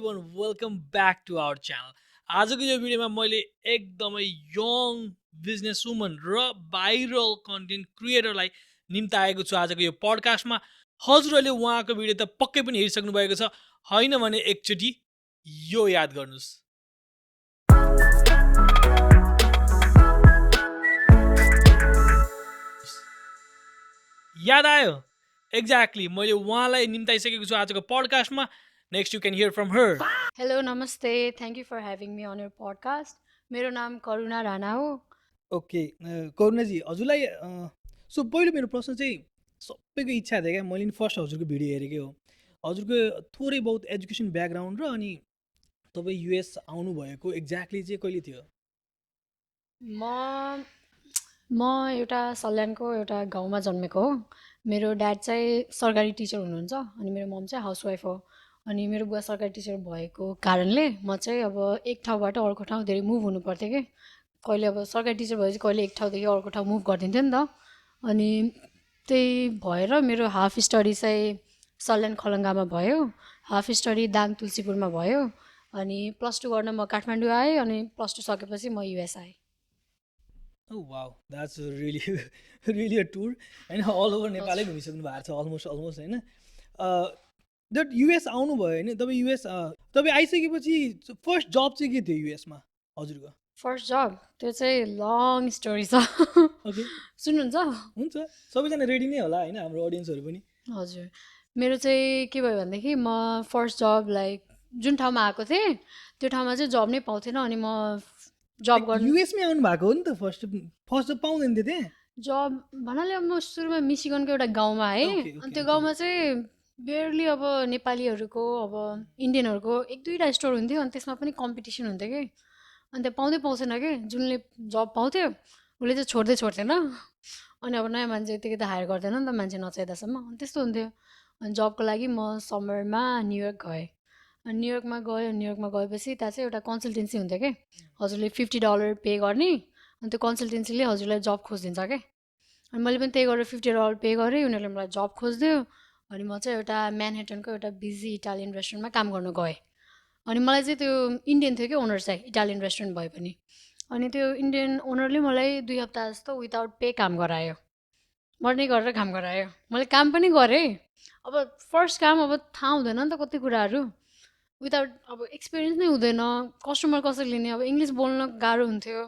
Everyone welcome back to our channel. आजको यो भिडियोमा मैले एकदमै यङ बिजनेस वुमन र भाइरल कन्टेन्ट क्रिएटरलाई निम्ताएको छु आजको यो पडकास्टमा। हजुरहरूले उहाँको भिडियो त पक्कै पनि हेरिसक्नु भएको छ, होइन भने एकचोटि यो याद गर्नुहोस्। याद आयो? एक्ज्याक्टली, मैले उहाँलाई निम्ताइसकेको छु आजको पडकास्टमा। Next you can hear from her. Hello नमस्ते, thank you for having me on your podcast. मेरो नाम करुणा राणा हो। ओके, करुणाजी हजुरलाई सो पहिलो मेरो प्रश्न चाहिँ सबैको इच्छा थियो क्या, मैले फर्स्ट हजुरको भिडियो हेरेकै हो। हजुरको थोरै बहुत एजुकेसन ब्याकग्राउन्ड र अनि तपाईँ युएस आउनुभएको एक्ज्याक्टली चाहिँ कहिले थियो? म म एउटा सल्यानको एउटा गाउँमा जन्मेको हो। मेरो ड्याड चाहिँ सरकारी टिचर हुनुहुन्छ अनि मेरो मम चाहिँ हाउसवाइफ हो। अनि मेरो बुवा सरकारी टिचर भएको कारणले म चाहिँ अब एक ठाउँबाट अर्को ठाउँ धेरै मुभ हुनु पर्थ्यो कि। कहिले अब सरकारी टिचर भएपछि कहिले एक ठाउँदेखि अर्को ठाउँ मुभ गरिदिन्थ्यो नि त। अनि त्यही भएर मेरो हाफ स्टडी चाहिँ सल्यान खलङ्गामा भयो, हाफ स्टडी दाङ तुलसीपुरमा भयो। अनि +2 गर्न म काठमाडौँ आएँ अनि +2 सकेपछि म युएस आएँ। Wow, that's really really a tour होइन, अल ओभर नेपालै हजुर घुमिसक्नु भएको छ अलमोस्ट होइन। द्याट युएस आउनुभयो होइन तपाईँ, युएस तपाईँ आइसकेपछि फर्स्ट जब चाहिँ के थियो युएसमा हजुरको? फर्स्ट जब त्यो चाहिँ लङ स्टोरी छ। ओके, सुन्नुहुन्छ? हुन्छ, सबैजना रेडी नै होला होइन, हाम्रो अडियन्सहरू पनि। हजुर, मेरो चाहिँ के भयो भनेदेखि म फर्स्ट जब लाइक जुन ठाउँमा आएको थिएँ त्यो ठाउँमा चाहिँ जब नै पाउँथेन। अनि म जब गर्नु युएसमै आउनु भएको हो नि त, फर्स्ट फर्स्ट त पाउँदैन थियो त्यहाँ। जब भन्नाले अब म सुरुमा मिसिगनको एउटा गाउँमा आएँ। ओके अनि ओके त्यो ओके। गाउँमा चाहिँ बेयरली अब नेपालीहरूको अब इन्डियनहरूको 1-2वटा स्टोर हुन्थ्यो अनि त्यसमा पनि कम्पिटिसन हुन्थ्यो कि। अनि त्यो पाउँदै पाउँछेन कि, जुनले जब पाउँथ्यो उसले चाहिँ छोड्दैन। अनि अब नयाँ मान्छे यतिकै त हायर गर्दैन नि त मान्छे नचाहिँदासम्म, अनि त्यस्तो हुन्थ्यो। अनि जबको लागि म समरमा न्युयोर्क गएँ। अनि न्युयोर्कमा गएपछि त्यहाँ चाहिँ एउटा कन्सल्टेन्सी हुन्थ्यो कि। हजुरले $50 पे गर्ने अनि त्यो कन्सल्टेन्सीले हजुरलाई जब खोजिदिन्छ क्या। अनि मैले पनि त्यही गरेर $50 पे गरेँ, उनीहरूले मलाई जब खोजिदियो। अनि म चाहिँ एउटा म्यानहेटनको एउटा बिजी इटालियन रेस्टुरेन्टमा काम गर्नु गएँ। अनि मलाई चाहिँ त्यो इन्डियन थियो कि ओनर चाहिँ, इटालियन रेस्टुरेन्ट भए पनि। अनि त्यो इन्डियन ओनरले मलाई 2 हप्ता जस्तो विदाउट पे काम गरायो, मर्नी गरेर काम गरायो। मैले काम पनि गरेँ। अब फर्स्ट काम, अब थाहा हुँदैन नि त कति कुराहरू, विदाउट अब एक्सपिरियन्स नै हुँदैन, कस्टमर कसरी लिने, अब इङ्ग्लिस बोल्न गाह्रो हुन्थ्यो।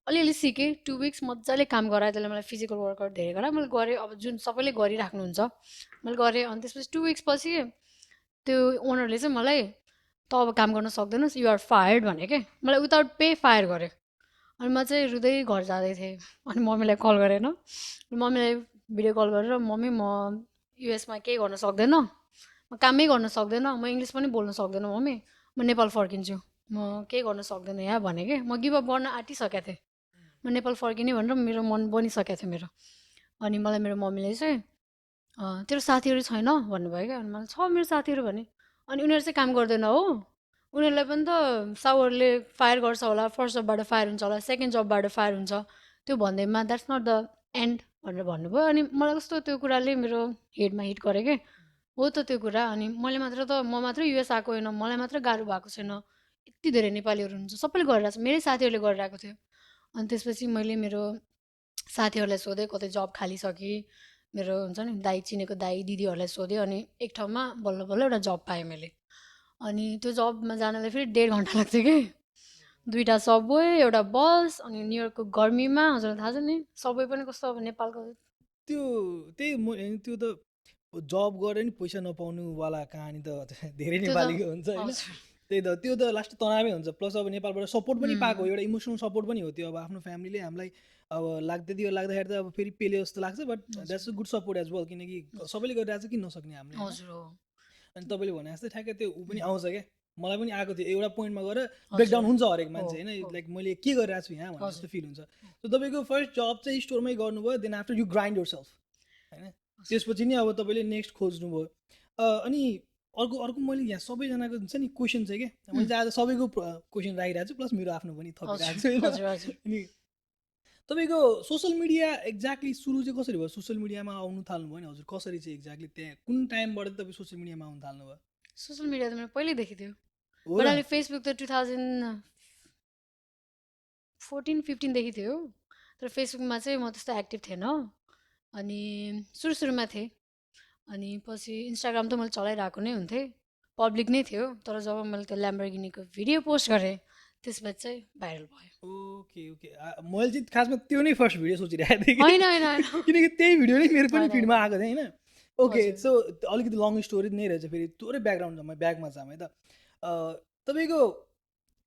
अलिअलि सिकेँ, 2 विक्स मजाले काम गरायो। त्यसले मलाई फिजिकल वर्कआउट धेरै गरायो, मैले गरेँ अब जुन सबैले गरिराख्नुहुन्छ मैले गरेँ। अनि त्यसपछि 2 विक्स पछि त्यो ओनरले चाहिँ मलाई त अब काम गर्न सक्दैनस्, यु आर फायर्ड भने क्या। मलाई विदाउट पे फायर गर्यो। अनि म चाहिँ रुँदै घर जाँदै थिएँ। अनि मम्मीलाई कल गरेन, मम्मीलाई भिडियो कल गरेर मम्मी म युएसमा केही गर्न सक्दैन, म कामै गर्न सक्दैन, म इङ्ग्लिस पनि बोल्न सक्दैन मम्मी, म नेपाल फर्किन्छु, म केही गर्न सक्दैन यहाँ भने कि। म गिभअप गर्न आँटिसकेको थिएँ, म नेपाल फर्किने भनेर मेरो मन बनिसकेको थियो मेरो। अनि मलाई मेरो मम्मीले चाहिँ तेरो साथीहरू छैन भन्नुभयो क्या। अनि मलाई छ मेरो साथीहरू भने। अनि उनीहरू चाहिँ काम गर्दैन हो, उनीहरूलाई पनि त साउरले फायर गर्छ होला, फर्स्ट जबबाट फायर हुन्छ होला, सेकेन्ड जबबाट फायर हुन्छ, त्यो भन्दैमा द्याट्स नट द एन्ड भनेर भन्नुभयो। अनि मलाई कस्तो त्यो कुराले मेरो हेडमा हिट गरेँ कि, हो त त्यो कुरा। अनि म मात्र युएस आएको होइन, मलाई मात्र गाह्रो भएको छैन, यति धेरै नेपालीहरू हुनुहुन्छ, सबैले गरिरहेको छ, मेरै साथीहरूले गरिरहेको थियो। अनि त्यसपछि मैले मेरो साथीहरूलाई सोधेँ कतै जब खाली छ कि, मेरो हुन्छ नि दाइ चिनेको दाइ दिदीहरूलाई सोधेँ। अनि एक ठाउँमा बल्ल बल्ल एउटा जब पाएँ मैले। अनि त्यो जबमा जानलाई फेरि 1.5 घन्टा लाग्थ्यो कि, 2टा सबवे, एउटा बस। अनि न्युयोर्कको गर्मीमा हजुरलाई थाहा छ नि, सबवे पनि कस्तो अब नेपालको। त्यो त्यही त्यो त जब गरेर नि पैसा नपाउनुवाला कहानी त धेरै त्यो त नेपालीको हुन्छ होइन। हजुर। त्यही त, त्यो त लास्ट तनावै हुन्छ। प्लस अब नेपालबाट सपोर्ट पनि पाएको हो, उम्, एउटा इमोसनल सपोर्ट पनि हो त्यो। अब आफ्नो फ्यामिलीले हामीलाई अब लाग्दाखेरि त अब फेरि पेले जस्तो लाग्छ, बट हजुर that's a good support as well, किनकि हजुर सबैले गरिरहेको छ किन नसक्ने हामीले होइन। हजुर हो। अनि तपाईँले भने जस्तै ठ्याक्कै त्यो ऊ पनि उम्, आउँछ क्या, मलाई पनि आएको थियो एउटा पोइन्टमा गएर ब्रेकडाउन हजुर हुन्छ हरेक हो मान्छे होइन, हो। लाइक मैले के गरिरहेको छु यहाँ भन्ने जस्तो हजुर फिल हुन्छ। सो तपाईँको फर्स्ट जब चाहिँ स्टोरमै गर्नुभयो, then after you grind yourself होइन, हजुर त्यसपछि नि अब तपाईँले नेक्स्ट खोज्नुभयो। अनि अर्को अर्को मैले यहाँ सबैजनाको हुन्छ नि क्वेसन चाहिँ क्या, मैले उम्, चाहिँ आज सबैको क्वेसन राखिरहेको छु, प्लस मेरो आफ्नो पनि थपिरहेको हजुर छु होइन। हजुर हजुर। अनि तपाईँको सोसियल मिडिया एक्ज्याक्टली सुरु चाहिँ कसरी भयो? सोसियल मिडियामा आउनु थाल्नुभयो नि हजुर, कसरी चाहिँ एक्ज्याक्टली त्यहाँ कुन टाइमबाट तपाईँ सोसियल मिडियामा आउनु थाल्नुभयो? सोसियल मिडिया त मेरो पहिल्यैदेखि थियो। हो बट र अहिले फेसबुक त 2014-15 देखि थियो तर फेसबुकमा चाहिँ म त्यस्तो एक्टिभ थिएन अनि सुरुमा थिएँ अनि पछि इन्स्टाग्राम त मैले चलाइरहेको नै हुन्थेँ पब्लिक नै थियो तर जब मैले त्यो ल्याम्बोर्गिनीको भिडियो पोस्ट गरेँ त्यसपछि चाहिँ भाइरल भयो ओके ओके मैले चाहिँ खासमा त्यो नै फर्स्ट भिडियो सोचिरहेको थिएँ होइन होइन होइन कि किनकि त्यही भिडियो नै मेरो पनि होइन फिडमा होइन आएको थियो होइन ओके हजुर सो अलिकति लङ स्टोरी नै रहेछ फेरि थोरै ब्याकग्राउन्ड छ म ब्याकमा जाऊँ है त तपाईँको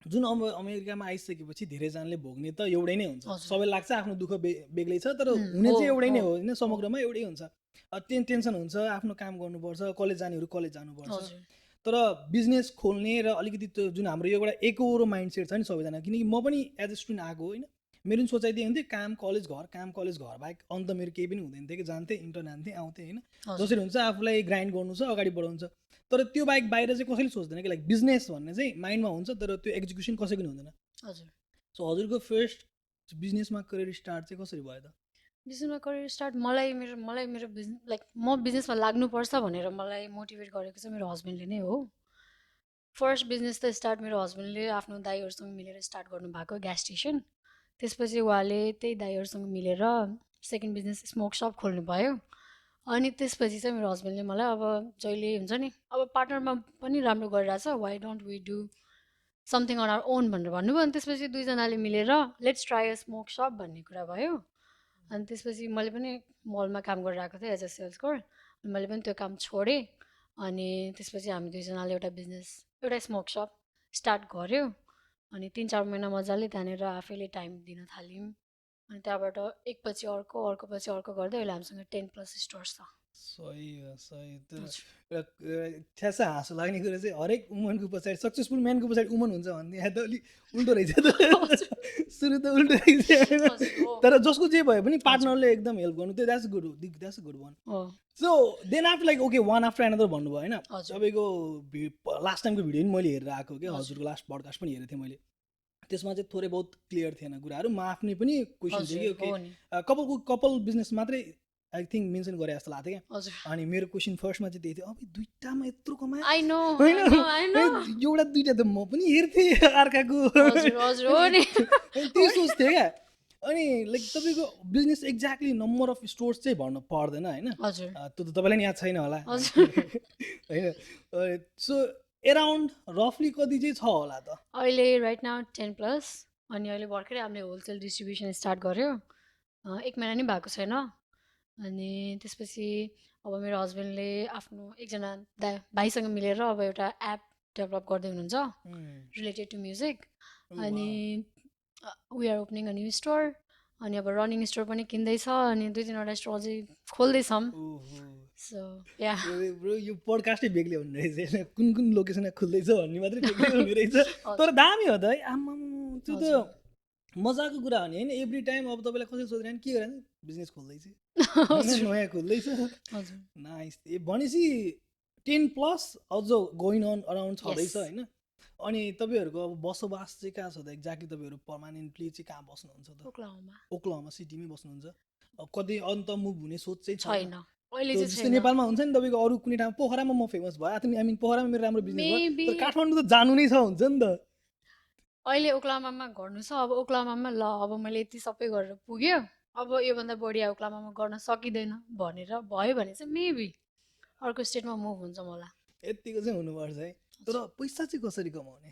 जुन अमेरिकामा आइसकेपछि धेरैजनाले भोग्ने त एउटै नै हुन्छ हजुर सबैलाई लाग्छ आफ्नो दुःख बेग्लै छ तर हुने हो चाहिँ एउटै हो नै हो होइन हो समग्रमा एउटै हुन्छ टेन्सन हुन्छ आफ्नो काम गर्नुपर्छ कलेज जानेहरू कलेज जानुपर्छ हजुर तर बिजनेस खोल्ने र अलिकति त्यो जुन हाम्रो यो एउटा एकहोरो माइन्ड सेट छ नि सबैजना किनकि म पनि एज अ स्टुडेन्ट आएको होइन मेरो पनि सोचाइ त्यही हुन्थ्यो काम कलेज घर बाहेक अन्त मेरो केही पनि हुँदैन थियो कि जान्थेँ इन्टर्न हान्थेँ आउँथेँ होइन हजुर जसरी हुन्छ आफूलाई ग्राइन्ड गर्नु छ अगाडि बढाउनु छ तर त्यो बाहेक बाहिर चाहिँ कसैले सोच्दैन कि लाइक बिजनेस भन्ने चाहिँ माइन्डमा हुन्छ तर त्यो एक्जिक्युसन कसैको पनि हुँदैन हजुर सो हजुरको फर्स्ट बिजनेसमा करियर स्टार्ट चाहिँ कसरी भयो त बिजनेसमा करियर स्टार्ट मलाई मेरो बिजनेस लाइक म बिजनेसमा लाग्नुपर्छ भनेर मलाई मोटिभेट गरेको चाहिँ मेरो हस्बेन्डले नै हो फर्स्ट बिजनेस त स्टार्ट मेरो हस्बेन्डले आफ्नो दाइहरूसँग मिलेर स्टार्ट गर्नुभएको ग्यास स्टेसन त्यसपछि उहाँले त्यही दाइहरूसँग मिलेर सेकेन्ड बिजनेस स्मोक सप खोल्नुभयो अनि त्यसपछि चाहिँ मेरो हस्बेन्डले मलाई अब जहिले हुन्छ नि अब पार्टनरमा पनि राम्रो गरिरहेछ why don't we do something on our own भनेर भन्नुभयो अनि त्यसपछि दुईजनाले मिलेर let's try a smoke shop भन्ने कुरा भयो अनि त्यसपछि मैले पनि मलमा काम गरिरहेको थिएँ एज अ सेल्स गर्ल अनि मैले पनि त्यो काम छोडेँ अनि त्यसपछि हामी दुईजनाले एउटा बिजनेस एउटा स्मोक सप स्टार्ट गऱ्यो अनि 3-4 महिना मजाले त्यहाँनिर आफैले टाइम दिन थाल्यौँ अनि त्यहाँबाट एकपछि अर्कोपछि अर्को गर्दै अहिले हामीसँग 10+ स्टोर्स छ सही हो सही तर हजुर एउटा ठ्यासा हाँसो लाग्ने कुरा चाहिँ हरेक वुमनको पछाडि सक्सेसफुल म्यानको पछाडि वुमन हुन्छ भन्ने यहाँ त अलिक उल्टो रहेछ त हजुर सुरु त उल्टो रहेछ होइन हजुर हो तर जसको जे भयो पनि हजुर पार्टनरले एकदम हेल्प गर्नु त्यो द्याट्स गुड वान हो so then after like okay one after another भन्नुभयो होइन हजुर तपाईँको लास्ट टाइमको भिडियो पनि मैले हेरेर आएको क्या हजुर हजुरको लास्ट पडकास्ट पनि हेरेको थिएँ मैले त्यसमा चाहिँ थोरै बहुत क्लियर थिएन कुराहरू म आफ्नै पनि क्वेसन थियो कि हजुर ओके हो नि कपाल बिजनेस मात्रै आई थिङ्क मेन्सन गरे जस्तो लाग्थ्यो क्या हजुर अनि मेरो क्वेसन फर्स्टमा चाहिँ त्यही थियो अब दुइटामा यत्रो कमाए आई नो होइन आई नो आई नो एउटा दुइटा त म पनि हेर्थेँ अर्काको हजुर हजुर हो नि त्यही सोच्थेँ क्या अनि लाइक तपाईँको business exactly number of stores चाहिँ भन्नु पर्दैन होइन हजुर त्यो त तपाईँलाई नि याद छैन होला हजुर होइन सो एराउन्ड रफली कति चाहिँ छ होला त अहिले राइट नाउ 10+ अनि अहिले भर्खरै हामीले होलसेल डिस्ट्रिब्युसन स्टार्ट गऱ्यो 1 महिना नि भएको छैन अनि त्यसपछि अब मेरो हस्बेन्डले आफ्नो एकजना भाइसँग मिलेर अब एउटा एप डेभलप गर्दै हुनुहुन्छ रिलेटेड टु म्युजिक अनि we are opening a new store अनि अब रनिङ स्टोर पनि किन्दैछ अनि 2-3वटा स्टोर अझै खोल्दैछौँ सो या ब्रो यो पोडकास्टै बेग्लै हुने रहेछ होइन कुन कुन लोकेसनमा खुल्दैछ भन्ने मात्रै बेग्लै हुने रहेछ तर दामी हो त है आम्मा त्यो त मजाको कुरा हो नि होइन एभ्री टाइम अब तपाईँलाई कसैले सोधिरहने के गरेर बिजनेस खोल्दैछ होइन नयाँ खोल्दैछ हजुर नाइस भनेपछि 10+ अझ गोइङ अन अराउन्ड छँदैछ होइन अनि तपाईँहरूको अब बसोबास चाहिँ कहाँ छ त एक्ज्याक्टली तपाईँहरू पर्मानेन्टली चाहिँ कहाँ बस्नुहुन्छ त ओक्लाहोमा सिटीमै बस्नुहुन्छ कतै अन्त मुभ हुने सोच चाहिँ छैन अहिले त्यो चाहिँ जस्तै छैन नेपालमा हुन्छ नि तपाईँको अरू कुनै ठाउँ पोखरामा म फेमस भयो आई मिन पोखरामा मेरो राम्रो बिजनेस भयो मेबी तर काठमाडौँ त जानु नै छ हुन्छ नि त अहिले ओक्लामामा गर्नु छ अब ओक्लामामा ल अब मैले यति सबै गरेर पुग्यो अब योभन्दा बढी ओक्लामामा गर्न सकिँदैन भनेर भयो भने चाहिँ मेबी अर्को स्टेटमा मुभ हुन्छ मलाई यतिको चाहिँ हुनुपर्छ है तर पैसा चाहिँ कसरी कमाउने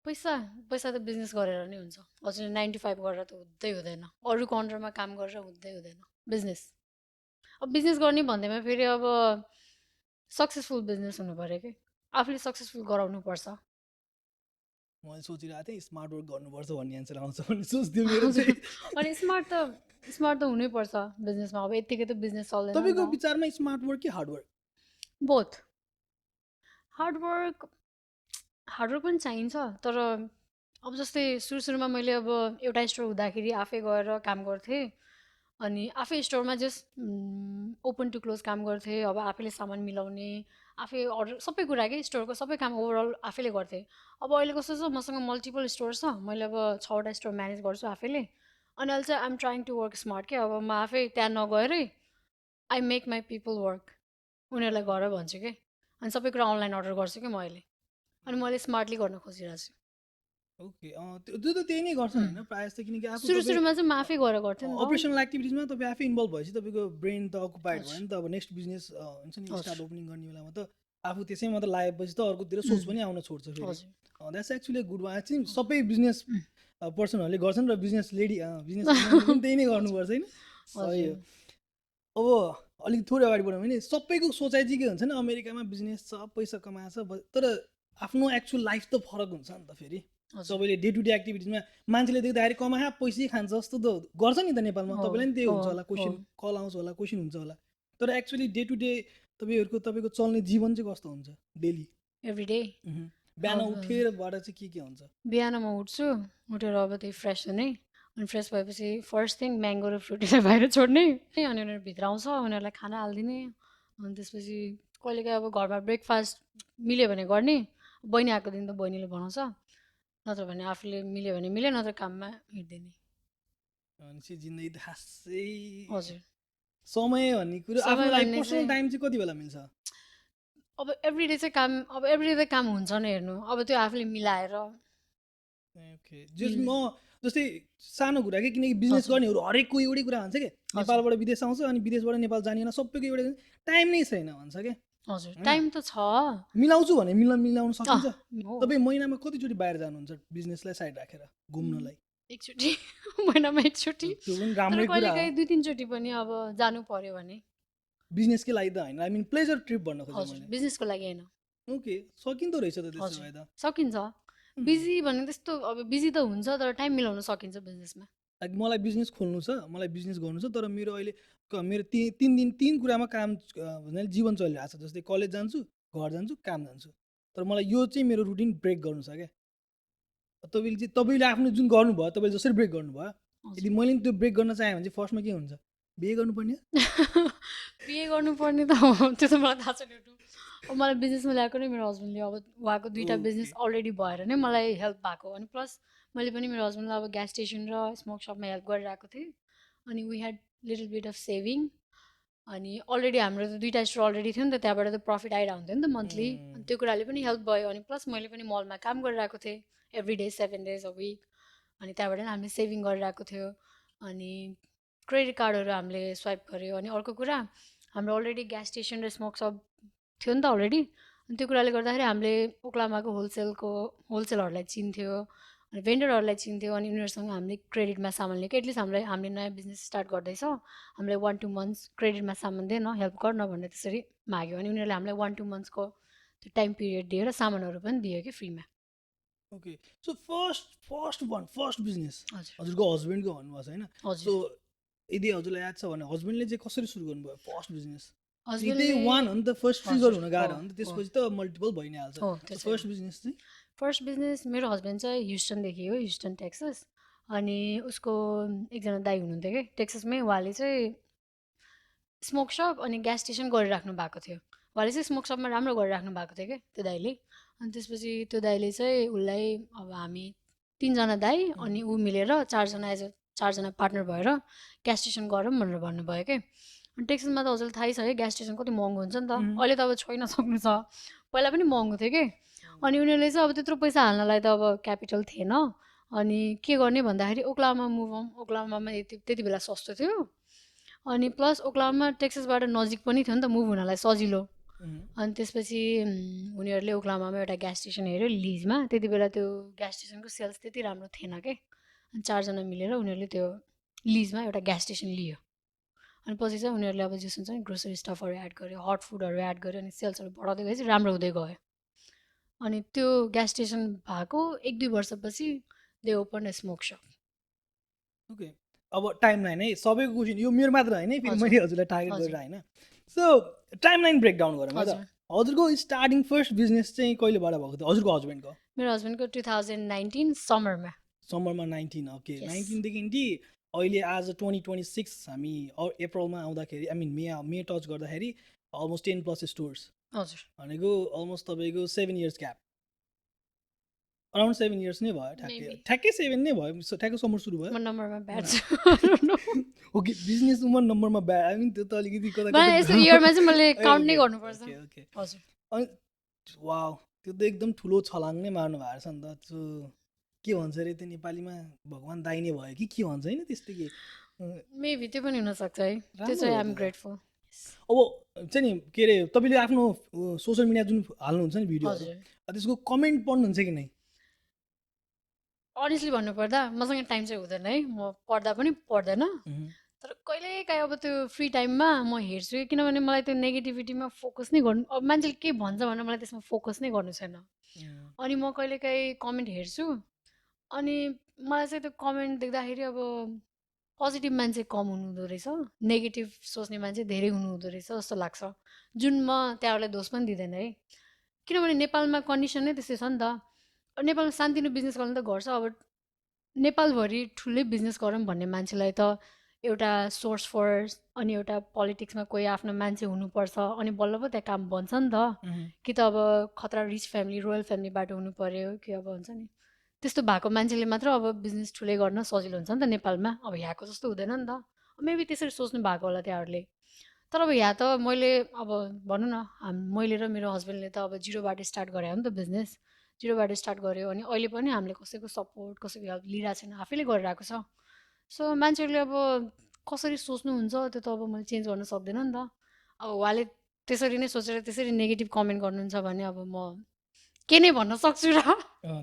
पैसा पैसा त बिजनेस गरेर नै हुन्छ हजुर 9 to 5 गरेर त हुँदै हुँदैन अरूको अन्डरमा काम गरेर हुँदै हुँदैन बिजनेस अब बिजनेस गर्ने भन्दैमा फेरि अब सक्सेसफुल बिजनेस हुनु पऱ्यो कि आफूले सक्सेसफुल गराउनुपर्छ मैले सोचिरहेको थिएँ स्मार्ट वर्क गर्नुपर्छ भन्ने एन्सर आउँछ भन्ने सोच्थ्यो मेरो चाहिँ अनि स्मार्ट त हुनैपर्छ बिजनेसमा अब यत्तिकै त बिजनेस चल्दैन तपाईँको विचारमा स्मार्ट वर्क कि हार्ड वर्क बोथ हार्डवर्क पनि चाहिन्छ तर अब जस्तै सुरुमा मैले अब एउटा स्टोर हुँदाखेरि आफै गएर काम गर्थेँ अनि आफै स्टोरमा जस्ट ओपन टु क्लोज काम गर्थेँ अब आफैले सामान मिलाउने आफै अर्डर सबै कुरा के स्टोरको सबै काम ओभरअल आफैले गर्थेँ अब अहिले कस्तो छ मसँग मल्टिपल स्टोर छ मैले अब 6वटा स्टोर म्यानेज गर्छु आफैले अनि अहिले चाहिँ I'm trying to work smart के अब म आफै त्यहाँ नगएरै I make my people work उनीहरूलाई गर भन्छु कि अनि सबै कुरा अनलाइन अर्डर गर्छु कि म अहिले अनि मैले स्मार्टली गर्न खोजिरहेको छु ओके त्यो त त्यही नै गर्छ होइन प्रायः जस्तो किनकि आफू सुरुमा चाहिँ म आफै गरेर गर्थेँ नि त अपरेसनल एक्टिभिटिजमा तपाईँ आफै इन्भल्भ भएपछि तपाईँको ब्रेन त अकुपाइड हजुर। भयो नि त अब नेक्स्ट बिजनेस हुन्छ नि हजुर। स्टार्ट ओपनिङ गर्ने बेलामा त आफू त्यसैमा त लागेपछि त अर्कोतिर सोच पनि आउन छोड्छ फेरि हजुर द्याट्स एक्चुली गुड वान चाहिँ सबै बिजनेस पर्सनहरूले गर्छन् र बिजनेस लेडी बिजनेस पनि त्यही नै गर्नुपर्छ होइन सही हो अब अलिक थोरै अगाडि बढौँ भने सबैको सोचाइ चाहिँ के हुन्छ नि अमेरिकामा बिजनेस छ पैसा कमाएको छ तर आफ्नो एक्चुअल लाइफ त फरक हुन्छ नि त फेरि हजुर। सबैले डे टु डे एक्टिभिटिजमा मान्छेले देख्दाखेरि कमाहा पैसै खान्छ जस्तो त गर्छ नि त नेपालमा हो, तपाईँलाई नि त्यही हुन्छ हो, होला क्वेसन हो। कल आउँछ होला क्वेसन हुन्छ होला तर एक्चुअली डे टु डे तपाईँको चल्ने जीवन चाहिँ कस्तो हुन्छ डेली एभ्री डे बिहान अब- उठेरबाट चाहिँ के हुन्छ बिहान म उठ्छु उठेर अब त्यही फ्रेस हुने अनि फ्रेस भएपछि फर्स्ट थिङ म्याङ्गो र फ्रुटीलाई बाहिर छोड्ने अनि उनीहरू भित्र आउँछ उनीहरूलाई खाना हालिदिने अनि त्यसपछि कहिलेकाहीँ अब घरमा ब्रेकफास्ट मिल्यो भने गर्ने बहिनी आएको दिन त बहिनीले बनाउँछ नत्र भने आफूले मिल्यो भने मिल्यो नत्र काममा हिँड्दिने भनेपछि जिन्दगी त खासै हजुर समय भन्ने कुरो समय आफ्नो लागि भन्ने पर्सनल चाहिँ- टाइम चाहिँ कति बेला मिल्छ अब एभ्री डे चाहिँ काम अब एभ्री डे त काम हुन्छ नि हेर्नु अब त्यो आफूले मिलाएर ओके म जस्तै सानो कुरा के किनकि बिजनेस हजुर। गर्नेहरू हरेकको एउटै कुरा भन्छ कि नेपालबाट विदेश आउँछ अनि विदेशबाट नेपाल जानिएन सबैको एउटै टाइम नै छैन भन्छ क्या हजुर होइन? टाइम त छ मिलाउँछु भने मिलाउन सकिन्छ हो। तपाईँ महिनामा कतिचोटि बाहिर जानुहुन्छ बिजनेसलाई साइड राखेर घुम्नलाई एकचोटि महिनामा एकचोटि त्यो पनि तर राम्रै कुरा कहिलेकाहीँ 2-3 चोटि पनि अब जानु पर्यो भने बिजनेसकै लागि त होइन आई मिन प्लेजर ट्रिप भन्न खोजेँ हजुर मैले बिजनेसको लागि होइन ओके सकिँदो रहेछ त त्यसो हजुर। भए त सकिन्छ बिजी भने त्यस्तो अब बिजी त हुन्छ तर टाइम मिलाउन सकिन्छ बिजनेसमा लाइक मलाई बिजनेस खोल्नु छ मलाई बिजनेस गर्नु छ तर मेरो अहिले मेरो तिन कुरामा काम भन्नाले जीवन चलिरहेको छ जस्तै कलेज जान्छु घर जान्छु काम जान्छु तर मलाई यो चाहिँ मेरो रुटिन ब्रेक गर्नु छ क्या तपाईँले आफ्नो जुन गर्नुभयो तपाईँले जसरी ब्रेक गर्नुभयो यदि मैले नि त्यो ब्रेक गर्न चाहेँ भने चाहिँ फर्स्टमा के हुन्छ बिहे गर्नुपर्ने बिहे गर्नुपर्ने त हो, त्यो त मलाई थाहा छैन एउटा अब मलाई बिजनेसमा ल्याएको नै मेरो हस्बेन्डले अब उहाँको 2टा बिजनेस अलरेडी भएर नै मलाई हेल्प भएको अनि प्लस मैले पनि मेरो हस्बेन्डलाई अब ग्यास स्टेसन र स्मोक सपमा हेल्प गरिरहेको थिएँ अनि we had little bit of saving अनि अलरेडी हाम्रो त 2टा स्टोर अलरेडी थियो नि त त्यहाँबाट त प्रफिट आइरहेको हुन्थ्यो नि त मन्थली अनि त्यो कुराले पनि हेल्प भयो अनि प्लस मैले पनि मलमा काम गरिरहेको थिएँ every day 7 days a week अनि त्यहाँबाट नि हामीले सेभिङ गरिरहेको थियो अनि क्रेडिट कार्डहरू हामीले स्वाइप गऱ्यो अनि अर्को कुरा हाम्रो अलरेडी ग्यास स्टेसन र स्मोक सप थियो नि त अलरेडी अनि त्यो कुराले गर्दाखेरि हामीले ओक्लामाको होलसेलरहरूलाई चिन्थ्यो अनि भेन्डरहरूलाई चिन्थ्यो अनि उनीहरूसँग हामीले क्रेडिटमा सामान लिएको एटलिस्ट हामीले नयाँ बिजनेस स्टार्ट गर्दैछौँ हामीलाई 1-2 months क्रेडिटमा सामान दे न हेल्प गर्न भनेर त्यसरी माग्यो अनि उनीहरूले हामीलाई 1-2 monthsको त्यो टाइम पिरियड दिएर सामानहरू पनि दियो कि फ्रीमा ओके सो फर्स्ट बिजनेस हजुर हजुरको हस्बेन्डको भन्नुभएको छ होइन हजुर सो यदि हजुरलाई याद छ भने हस्बेन्डले चाहिँ कसरी सुरु गर्नुभयो फर्स्ट बिजनेस हस्बेन्डले त्यही वान हो नि त फर्स्ट हजुर, फिगर हुन गाह्रो हो, हो नि त हो। त्यसपछि त मल्टिपल भइ नै हाल्छ हो त्यसरी फर्स्ट बिजनेस चाहिँ फर्स्ट बिजनेस मेरो हस्बेन्ड चाहिँ ह्युस्टनदेखि हो ह्युस्टन टेक्सस अनि उसको एकजना दाइ हुनुहुन्थ्यो कि टेक्ससमै उहाँले चाहिँ स्मोक सप अनि ग्यास स्टेसन गरिराख्नु भएको थियो उहाँले चाहिँ स्मोक सपमा राम्रो गरिराख्नु भएको थियो कि त्यो दाइले अनि त्यसपछि त्यो दाइले चाहिँ उसलाई अब हामी 3जना दाइ अनि ऊ मिलेर 4जना पार्टनर भएर ग्यास स्टेसन गरौँ भनेर भन्नुभयो कि अनि टेक्ससमा त हजुरलाई थाहै छ है ग्यास स्टेसन कति महँगो हुन्छ नि त अहिले त अब छोइन सक्नु छ पहिला पनि महँगो थियो कि अनि उनीहरूले चाहिँ अब त्यत्रो पैसा हाल्नलाई त अब क्यापिटल थिएन अनि के गर्ने भन्दाखेरि ओक्लामा मुभ हौँ ओक्लामामा त्यति बेला सस्तो थियो अनि प्लस ओक्लामा टेक्ससबाट नजिक पनि थियो नि त मुभ हुनलाई सजिलो अनि त्यसपछि उनीहरूले ओक्लामामा एउटा ग्यास स्टेसन हेऱ्यो लिजमा त्यति बेला त्यो ग्यास स्टेसनको सेल्स त्यति राम्रो थिएन के अनि 4जना मिलेर उनीहरूले त्यो लिजमा एउटा ग्यास स्टेसन लियो अनि पछि चाहिँ उनीहरूले अब जस हुन्छ नि ग्रोसरी स्टफहरू एड गर्यो हट फुडहरू एड गर्यो अनि सेल्सहरू बढाउँदै गएपछि राम्रो हुँदै गयो अनि त्यो ग्यास स्टेसन भएको 1-2 वर्षपछि they open a smoke shop okay अब टाइम लाइन है सबैको क्वेसन यो मेरो मात्र होइन है फेरि हजुर। मैले हजुरलाई टार्गेट हजुर। गरेर होइन सो टाइम लाइन ब्रेकडाउन गरौँ है त हजुर हजुरको स्टार्टिङ फर्स्ट बिजनेस चाहिँ कहिलेबाट भएको थियो हजुरको हस्बेन्डको मेरो हस्बेन्डको 2019 समरमा समरमा 19 ओके Yes. 19देखि अहिले आज 2026 हामी अप्रिलमा आउँदाखेरि आई मिन मे टच गर्दाखेरि अलमोस्ट 10+ स्टोर्स हजुर भनेको अलमोस्ट तपाईँको 7 years ग्याप अराउन्ड 7 years नै भयो ठ्याक्कै Maybe. ठ्याक्कै 7 नै भयो ठ्याक्कै समर सुरु भयो म नम्बरमा ब्याड छु ओके बिजनेस उमर नम्बरमा ब्या आई मिन त्यो त अलिकति कता मलाई यस्तो इयरमा चाहिँ मैले ए, काउन्ट नै okay, गर्नुपर्छ okay, okay. हजुर अनि वाउ त्यो त एकदम ठुलो छलाङ नै मार्नु भएको छ नि त त्यो के भन्छ अरे त्यो नेपालीमा भगवान् दाहिने भयो कि के भन्छ होइन त्यस्तो के मेबी त्यो पनि हुनसक्छ है, त्यो राम्रो चाहिँ हो आइ एम त्यो त। ग्रेटफुल। अब चाहिँ नि के अरे तपाईँले आफ्नो सोसियल मिडिया जुन हाल्नुहुन्छ नि भिडियोहरू हजुर, त्यसको कमेन्ट पढ्नुहुन्छ कि नै? अनेस्टली भन्नुपर्दा मसँग टाइम चाहिँ हुँदैन है, म पढ्दा पनि पढ्दैन। उहुँ, तर कहिलेकाहीँ अब त्यो फ्री टाइममा म हेर्छु कि, किनभने मलाई त्यो नेगेटिभिटीमा फोकस नै गर्नु, अब मान्छेले के भन्छ भनेर मलाई त्यसमा फोकस नै गर्नु छैन। उहुँ, अनि म कहिलेकाहीँ कमेन्ट हेर्छु, अनि मलाई चाहिँ त्यो कमेन्ट देख्दाखेरि अब पोजिटिभ मान्छे कम हुनुहुँदो रहेछ, नेगेटिभ सोच्ने मान्छे धेरै हुनुहुँदो रहेछ जस्तो लाग्छ, जुन म त्यहाँहरूलाई दोष पनि दिँदैन है। किनभने नेपालमा कन्डिसन नै त्यस्तै छ नि त। अब नेपालमा सानोतिनो बिजनेस गर्नु त गर्छ, अब नेपालभरि ठुलै बिजनेस गरौँ भन्ने मान्छेलाई त एउटा सोर्स फोर्स अनि एउटा पोलिटिक्समा कोही आफ्नो मान्छे हुनुपर्छ, अनि बल्ल पो त्यहाँ काम बन्छ नि त। उहुँ, कि त अब खतरा रिच फ्यामिली, रोयल फ्यामिलीबाट हुनु पर्यो, कि अब हुन्छ नि त्यस्तो भएको मान्छेले मात्र अब बिजनेस ठुलै गर्न सजिलो हुन्छ नि त नेपालमा, अब यहाँको जस्तो हुँदैन नि त। मेबी त्यसरी सोच्नु भएको होला त्यहाँहरूले। तर अब यहाँ त मैले अब भनौँ न, मैले र मेरो हस्बेन्डले त अब जिरोबाट स्टार्ट गरे हो नि त बिजनेस, जिरोबाट स्टार्ट गऱ्यो, अनि अहिले पनि हामीले कसैको सपोर्ट कसैको हेल्प लिइरहेको छैन, आफैले गरिरहेको छ। सो मान्छेहरूले अब कसरी सोच्नुहुन्छ त्यो त अब मैले चेन्ज गर्न सक्दैन नि त। अब उहाँले त्यसरी नै सोचेर त्यसरी नेगेटिभ कमेन्ट गर्नुहुन्छ भने अब म के नै भन्न सक्छु र।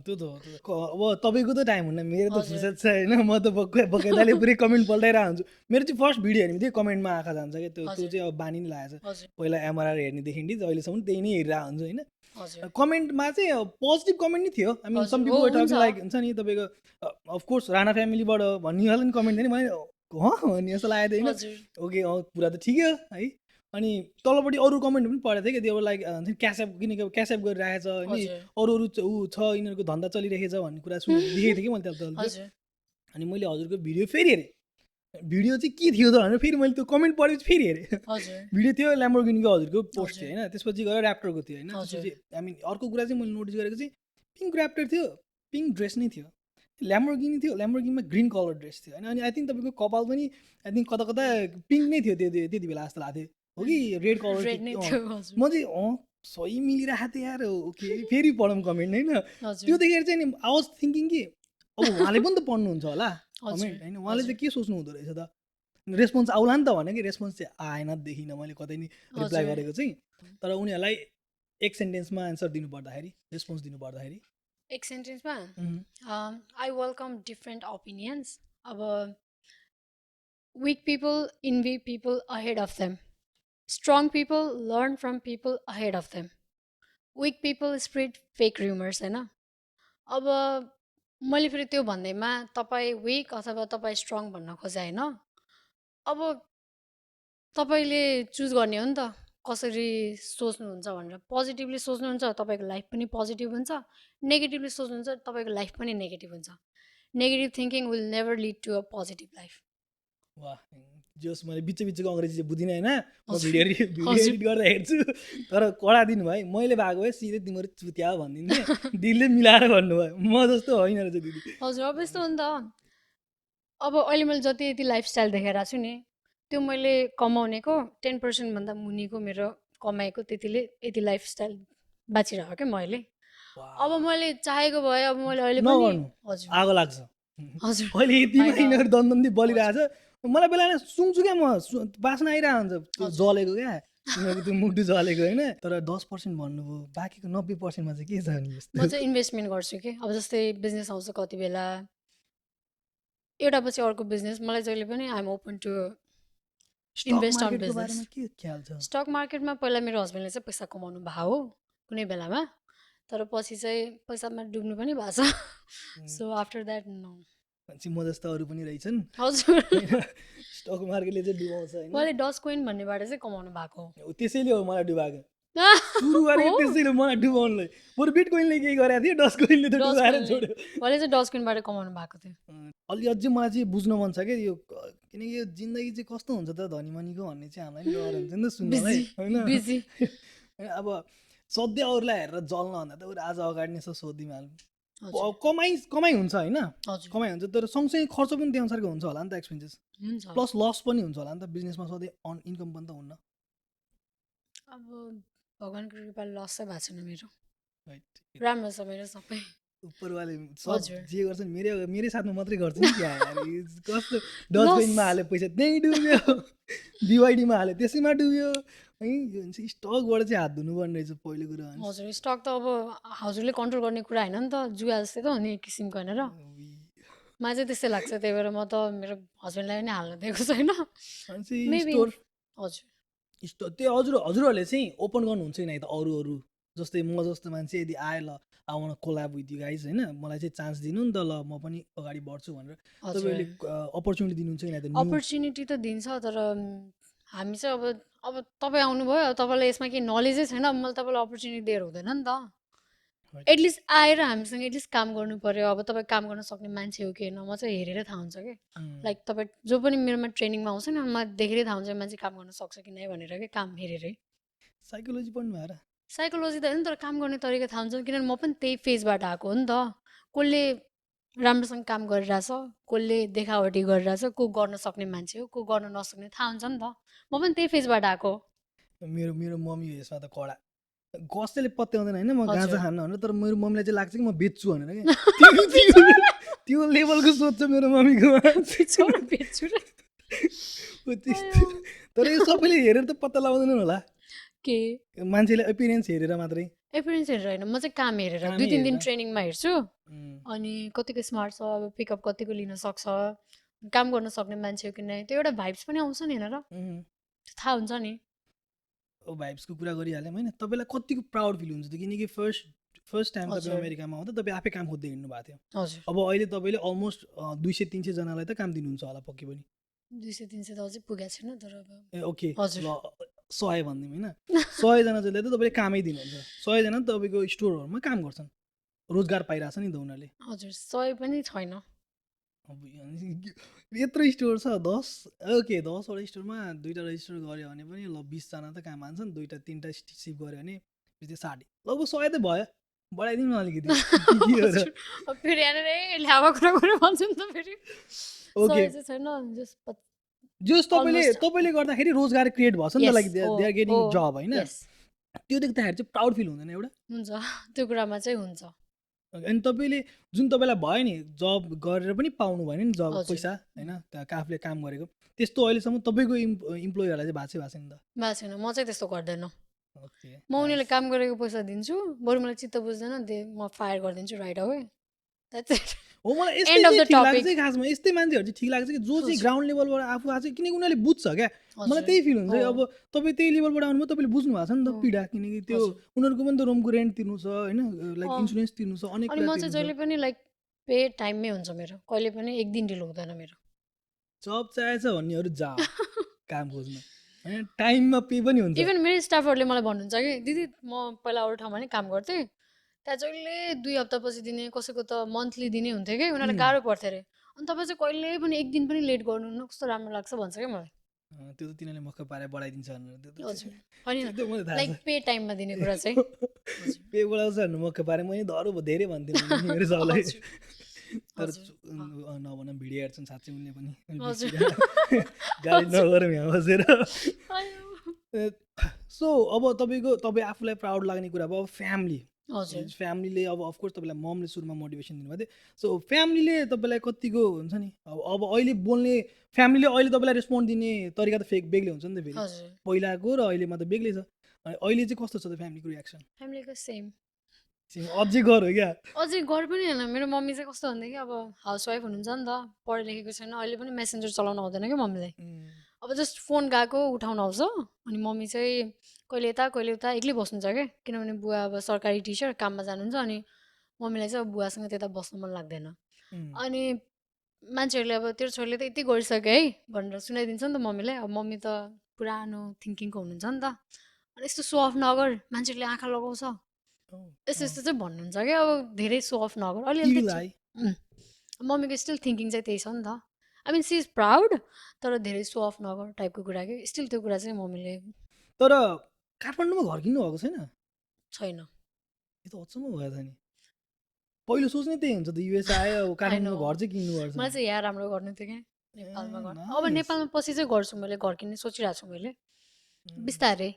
त्यो त हो त्यो त। अब तपाईँको त टाइम हुन्न, मेरो त हजुर, फुर्सद छ होइन, म त बकाइदाले पुरै कमेन्ट पल्टाइरहेको हुन्छु। मेरो चाहिँ फर्स्ट भिडियो हेर्ने बित्तिकै कमेन्टमा आँखा जान्छ क्या, त्यो हजुर, चाहिँ अब बानी नै लागेको छ। हजुर, पहिला एमआरआर हेर्नेदेखि अहिलेसम्म त्यही नै हेरिरहेको हुन्छु होइन। हजुर, कमेन्टमा चाहिँ पोजिटिभ कमेन्ट नै थियो। आई मिन सम हजुर, हो पिपल वर हुन्छ, टकिङ लाइक हुन्छ नि तपाईँको अफकोर्स राणा फ्यामिलीबाट भन्नेवाला नि कमेन्ट थियो नि, मैले भन्ने जस्तो लागेको थियो होइन। हजुर, ओके कुरा त ठिकै हो है। अनि तलपट्टि अरू कमेन्ट पनि पढेको थिएँ कि त्यो लाइक हुन्छ नि क्यासएप, किनकि क्यासएप गरिरहेको छ होइन, हजुर, अरू ऊ छ यिनीहरूको धन्दा चलिरहेको छ भन्ने कुरा सुनेको देखेको थिएँ कि मैले तल हजुर, अनि मैले हजुरको भिडियो फेरि हेरेँ। भिडियो चाहिँ के थियो त भनेर फेरि मैले त्यो कमेन्ट पढेपछि फेरि हेरेँ। हजुर, भिडियो थियो ल्याम्बोर्गिनीको हजुरको पोस्ट थियो हजुर, होइन, त्यसपछि गएर ऱ्याप्टरको थियो होइन। हजुर, त्यसपछि आई मिन अर्को कुरा चाहिँ मैले नोटिस गरेको चाहिँ पिङ्क ऱ्याप्टर थियो, पिङ्क ड्रेस नै थियो। ल्याम्बोर्गिनी थियो, ल्याम्बोर्गिनीमा ग्रिन कलर ड्रेस थियो होइन। अनि आई थिङ्क तपाईँको कपाल पनि आई थिङ्क कता कता पिङ्क नै थियो त्यति बेला जस्तो लाग्थ्यो, हो कि रेड कलर रेड नै थियो। थियो, हजुर, म चाहिँ सही मिलिरहेको थियो यार, ओके फेरि पढौँ कमेन्ट होइन। हजुर, त्यो देखेर चाहिँ नि आई वाज थिङ्किङ कि अब उहाँले पनि त पढ्नुहुन्छ होला हजुर, कमेन्ट होइन, उहाँले हजुर, चाहिँ के सोच्नु हुँदो रहेछ त। रेस्पोन्स आउला नि त भने कि रेस्पोन्स चाहिँ आएन, देखिनँ मैले कतै नि रिप्लाई हजुर। गरेको चाहिँ। तर उनीहरूलाई एक सेन्टेन्समा एन्सर दिनु पर्दाखेरि, रेस्पोन्स दिनु पर्दाखेरि एक सेन्टेन्समा उहुँ, आई वेलकम डिफ्रेन्ट ओपिनियन्स। अब weak people envy people ahead of them. Strong people learn from people ahead of them. Weak people spread fake rumors होइन। अब मैले फेरि त्यो भन्दैमा तपाईँ विक अथवा तपाईँ स्ट्रङ भन्न खोजेँ होइन। अब तपाईँले चुज गर्ने हो नि त कसरी सोच्नुहुन्छ भनेर। पोजिटिभली सोच्नुहुन्छ तपाईँको लाइफ पनि पोजिटिभ हुन्छ, नेगेटिभली सोच्नुहुन्छ तपाईँको लाइफ पनि नेगेटिभ हुन्छ। Negative thinking will never lead to a positive life. वाह जस मैले बिचको अङ्ग्रेजी चाहिँ बुझिनँ होइन, म हजुर, भिडियो हजुर, एडिट गर्दा हेर्छु। तर कडा दिनुभयो है, मैले भएको भए सिधै तिमीहरू चुत्या भनिदिन्थेँ, दिलले मिलाएर भन्नुभयो, म जस्तो होइन रहेछ दिदी। हजुर। अब यस्तो हो नि त, अब अहिले मैले जति यति लाइफस्टाइल देखाइरहेको छु नि, त्यो मैले कमाउनेको 10% भन्दा मुनिको मेरो कमाइको त्यतिले यति लाइफस्टाइल बाँचिरहेको क्या मैले। अब वाह, मैले चाहेको भए अब मैले अहिले पनि नगर्नु हजुर, आगो लाग्छ। हजुर, अहिले यतिमा होइन, यिनीहरू दन्दन्दी हजुर, बलिरहेछ, मलाई बेला सुन्छु क्या म, बास्ना आइरहेको हुन्छ त्यो हजुर। जलेको क्या, तिनीहरूको त्यो मुटु जलेको होइन। तर 10% भन्नुभयो, बाँकीको 90%मा चाहिँ के छ नि म यस्तो? चाहिँ इन्भेस्टमेन्ट गर्छु कि, अब जस्तै बिजनेस आउँछ कति बेला, एउटा पछि अर्को बिजनेस, मलाई जहिले पनि I'm open to stock invest on मार्केटको बिजनेस। बारेमा के ख्याल छ? स्टक मार्केटमा पहिला मेरो हस्बेन्डले चाहिँ पैसा कमाउनु भएको हो कुनै बेलामा, तर पछि चाहिँ पैसामा डुब्नु पनि भएको छ। So after that no. मान्छे म जस्तो अरू पनि रहेछन् हजुर। होइन, स्टक मार्केटले चाहिँ डुबाउँछ होइन। उहाँले डस कोइन भन्नेबाट चाहिँ कमाउनु भएको हो। हो, त्यसैले हो मलाई डुबाएको, सुरु गरेको हो, त्यसैले मलाई डुबाउनुलाई। बरु बिटकोइनले केही गरेको थियो, डस कोइनले त डस डुबाएर कोइनले, छोड्यो। उहाँले चाहिँ डस कोइनबाट कमाउनु भएको थियो। अलि अझै मलाई चाहिँ बुझ्न मन छ क्या यो, किनकि यो जिन्दगी चाहिँ कस्तो हुन्छ त धनी मनीको भन्ने चाहिँ हामीलाई नि डर हुन्छ नि त सुन्नलाई बिजी, होइन। बिजी। अब सधैँ अरूलाई हेरेर जल्न भन्दा त आज अगाडि नै यसो सोधिहाल्नु। हजुर, कमाइ हुन्छ होइन, हजुर, कमाइ हुन्छ, तर सँगसँगै खर्च पनि त्यो अनुसारको हुन्छ होला नि त, एक्सपेन्सेस हुन्छ। प्लस लस पनि हुन्छ होला नि त, बिजनेसमा सधैँ इन्कम पनि त हुन्न। अब भगवान्को कृपाले लस चाहिँ भएको छैन मेरो। Right. राम्रो छ मेरो सबै। उपरवाले सब हजुर। जे गर्छ नि मेरै साथमा मात्रै गर्छ नि क्या यार कस्तो लस। डस्टबिनमा हाल्यो पैसा त्यहीँ डुब्यो बिवाइडीमा हाल्यो त्यसैमा डुब्यो है स्टकबाट चाहिँ हात धुनुपर्ने रहेछ पहिलो कुरा भने। हजुर स्टक त अब हजुरले कन्ट्रोल गर्ने कुरा होइन नि त, जुवा जस्तै त हो नि एक किसिमको होइन र। मलाई चाहिँ त्यस्तै लाग्छ, त्यही भएर म त मेरो हस्बेन्डलाई पनि हाल्न दिएको छैन। मेबी स्टोर हजुर त्यो हजुरहरूले चाहिँ ओपन गर्नुहुन्छ कि त अरू जस्तै म जस्तो मान्छे यदि आयो ल I want collab with you guys होइन मलाई चाहिँ चान्स दिनु नि त ल म पनि अगाडि बढ्छु भनेर तपाईँहरूले अपर्च्युनिटी दिनुहुन्छ कि त अपर्च्युनिटी त दिन्छ, तर हामी चाहिँ अब तपाईँ आउनुभयो, तपाईँलाई यसमा केही नलेजै छैन, मैले तपाईँलाई अपर्च्युनिटी दिएर हुँदैन नि त। एटलिस्ट आएर हामीसँग एटलिस्ट काम गर्नु पर्यो। अब तपाईँ काम गर्न सक्ने मान्छे हो कि होइन म चाहिँ हेरेर थाहा हुन्छ कि। लाइक तपाईँ जो पनि मेरोमा ट्रेनिङमा आउँछ नि मलाई देखेरै थाहा हुन्छ मान्छे काम गर्न सक्छ कि नै भनेर कि, काम हेरेरै। साइकोलोजी पढ्नु भएर साइकोलोजी त होइन, तर काम गर्ने तरिका थाहा हुन्छ, किनभने म पनि त्यही फेजबाट आएको हो नि त। कसले राम्रोसँग काम गरिरहेछ, कसले देखावटी गरिरहेछ, को गर्न सक्ने मान्छे हो, को गर्न नसक्ने थाहा हुन्छ नि त। म पनि त्यही फेजबाट आएको। मेरो मेरो मम्मी हो यसमा त कडा कसैले पत्याउँदैन होइन म गाँजा खान्न भनेर, तर मेरो मम्मीलाई चाहिँ लाग्छ कि म बेच्छु भनेर क्या त्यो लेभलको सोच छ मेरो मम्मीकोमा। तर यो सबैले हेरेर त पत्ता लगाउँदैनन् होला के मान्छेले एपिरियन्स हेरेर मात्रै। एपिरियन्स हेरेर होइन, म चाहिँ काम हेरेर 2-3 दिन ट्रेनिङमा हेर्छु, अनि कतिको स्मार्ट छ, अब पिकअप कतिको लिन सक्छ, काम गर्न सक्ने मान्छे हो कि नै, त्यो एउटा भाइब्स पनि आउँछ नि होइन र, थाहा हुन्छ नि। भाइब्सको कुरा गरिहाल्यौँ होइन, तपाईँलाई कतिको प्राउड फिल हुन्छ किनकि फर्स्ट टाइम तपाईँ अमेरिकामा आउँदा तपाईँ आफै काम खोज्दै हिँड्नु भएको थियो। अब अहिले तपाईँले अलमोस्ट 200-300 जनालाई त काम दिनुहुन्छ होला पक्कै पनि। 200-300 त अझै पुगेको छैन, तर ए ओके ल 100 भनिदिउँ होइन, 100जना जसले त तपाईँले कामै दिनुहुन्छ, 100जना तपाईँको स्टोरहरूमा काम गर्छन्, रोजगार पाइरहेछ नि त उनीहरूले। हजुर 100 पनि छैन। यत्रो स्टोर छ 10 ओके 10वटा स्टोरमा 2टा रेजिस्टर गऱ्यो भने पनि ल 20जना त काम हान्छन्, 2-3टा सिप गऱ्यो भने 60 लगभग 100 त भयो, बढाइदिउँ न अलिकति। फेरि यहाँनिर ल्यावा कुरा भन्छु नि त फेरि। ओके छैन जस तपाईँले गर्दाखेरि रोजगार क्रिएट भएछ नि त, लाइक दे आर गेटिङ जब होइन, त्यो देख्दाखेरि चाहिँ प्राउड फिल हुँदैन एउटा? हुन्छ, त्यो कुरामा चाहिँ हुन्छ। अनि तपाईँले जुन तपाईँलाई भयो नि जब गरेर पनि पाउनु भयो नि जब पैसा होइन आफूले काम गरेको, त्यस्तो अहिलेसम्म तपाईँको इम्प्लोइहरूलाई चाहिँ भएको छैन नि त? भएको छैन, म चाहिँ त्यस्तो गर्दैन। म उनीहरूले काम गरेको पैसा दिन्छु, बरु मलाई चित्त बुझ्दैन म फायर गरिदिन्छु राइट अवे। हो मलाई यस्तै चाहिँ ठिक लाग्छ कि खासमा यस्तै मान्छेहरू चाहिँ ठिक लाग्छ कि जो चाहिँ ग्राउन्ड लेभलबाट आफू आएको छ, किनकि उनीहरूले बुझ्छ क्या। मलाई त्यही फिल हुन्छ अब तपाईँ त्यही लेभलबाट आउनुभयो, तपाईँले बुझ्नु भएको छ नि त पीडा, किनकि त्यो उनीहरूको पनि त रुमको रेन्ट तिर्नु छ होइन, लाइक इन्सुरेन्स तिर्नु छ, अनेक कुरा। म चाहिँ जहिले पनि लाइक पे टाइममै हुन्छ मेरो, कहिले पनि एक दिन ढिलो हुँदैन मेरो। जब चाहिएछ भन्नेहरू जा काम खोज्नु होइन, टाइममा पे पनि हुन्छ। इभन मेरो स्टाफहरूले मलाई भन्नुहुन्छ कि दिदी म पहिला अरू ठाउँमा नि काम गर्थेँ, त्यहाँ जहिले 2 हप्तापछि दिने, कसैको त मन्थली दिने हुन्थ्यो कि, उनीहरूलाई गाह्रो पर्थ्यो अरे। अनि तपाईँ चाहिँ कहिले पनि एक दिन पनि लेट गर्नु न, कस्तो राम्रो लाग्छ भन्छ क्या मलाई। त्यो त तिनीहरूले मक्क पारेर बढाइदिन्छ भनेर। हजुर होइन, लाइक पे टाइममा दिने कुरा चाहिँ पे बढाउँछ भन्नु मक्क पारेँ, मैले धरो धेरै भन्थेँ मेरो सबलाई, तर नभन भिडियो हेर्छन् साँच्चै उनले पनि गाडी नगरौँ यहाँ बसेर। सो अब तपाईँ आफूलाई प्राउड लाग्ने कुरा अब फ्यामिलीले अब अफकोर्स तपाईँलाई ममले सुरुमा मोटिभेसन दिनुभएको थियो, सो फ्यामिलीले तपाईँलाई कतिको हुन्छ नि अब अहिले बोल्ने फ्यामिलीले अहिले तपाईँलाई रेस्पोन्ड दिने तरिका त बेग्लै हुन्छ नि त, फेरि पहिलाको र अहिलेमा त बेग्लै छ। अहिले चाहिँ कस्तो छ त फ्यामिलीको रियाक्सन? फ्यामिलीको सेम अझै गर हो क्या? अझै गर पनि होइन, मेरो मम्मी चाहिँ कस्तो भन्दै कि अब हाउसवाइफ हुनुहुन्छ नि त, पढे लेखेको छैन, अहिले पनि मेसेन्जर चलाउन आउँदैन क्या मम्मीलाई। अब जस्ट फोन गएको उठाउन आउँछ, अनि मम्मी चाहिँ कहिले यता कहिले उता एक्लै बस्नुहुन्छ क्या, किनभने बुवा अब सरकारी टिचर काममा जानुहुन्छ, अनि मम्मीलाई चाहिँ अब बुवासँग त्यता बस्न मन लाग्दैन। अनि मान्छेहरूले अब तेरो छोरीले त यति गरिसक्यो है भनेर सुनाइदिन्छ नि त मम्मीलाई। अब मम्मी त पुरानो थिङ्किङको हुनुहुन्छ नि त, अनि यस्तो सो अफ नगर, मान्छेहरूले आँखा लगाउँछ, यस्तो यस्तो चाहिँ भन्नुहुन्छ क्या। अब धेरै सो अफ नगर, अलिअलि मम्मीको स्टिल थिङ्किङ चाहिँ त्यही छ नि त। I mean she is proud, तर धेरै सो अफ नगर टाइपको कुरा के, स्टिल त्यो कुरा चाहिँ मम्मीले। तर काठमाडौँमा घर किन्नु भएको छैन? यो त अचम्म भयो त नि, पहिलो सोच्ने त्यही हुन्छ त, युएस आयो काठमाडौँमा घर चाहिँ किन्नुपर्छ। मलाई चाहिँ यहाँ राम्रो गर्नु थियो क्या नेपालमा घर, अब नेपालमा पछि चाहिँ गर्छु मैले, घर किन्ने सोचिरहेको छु मैले बिस्तारै।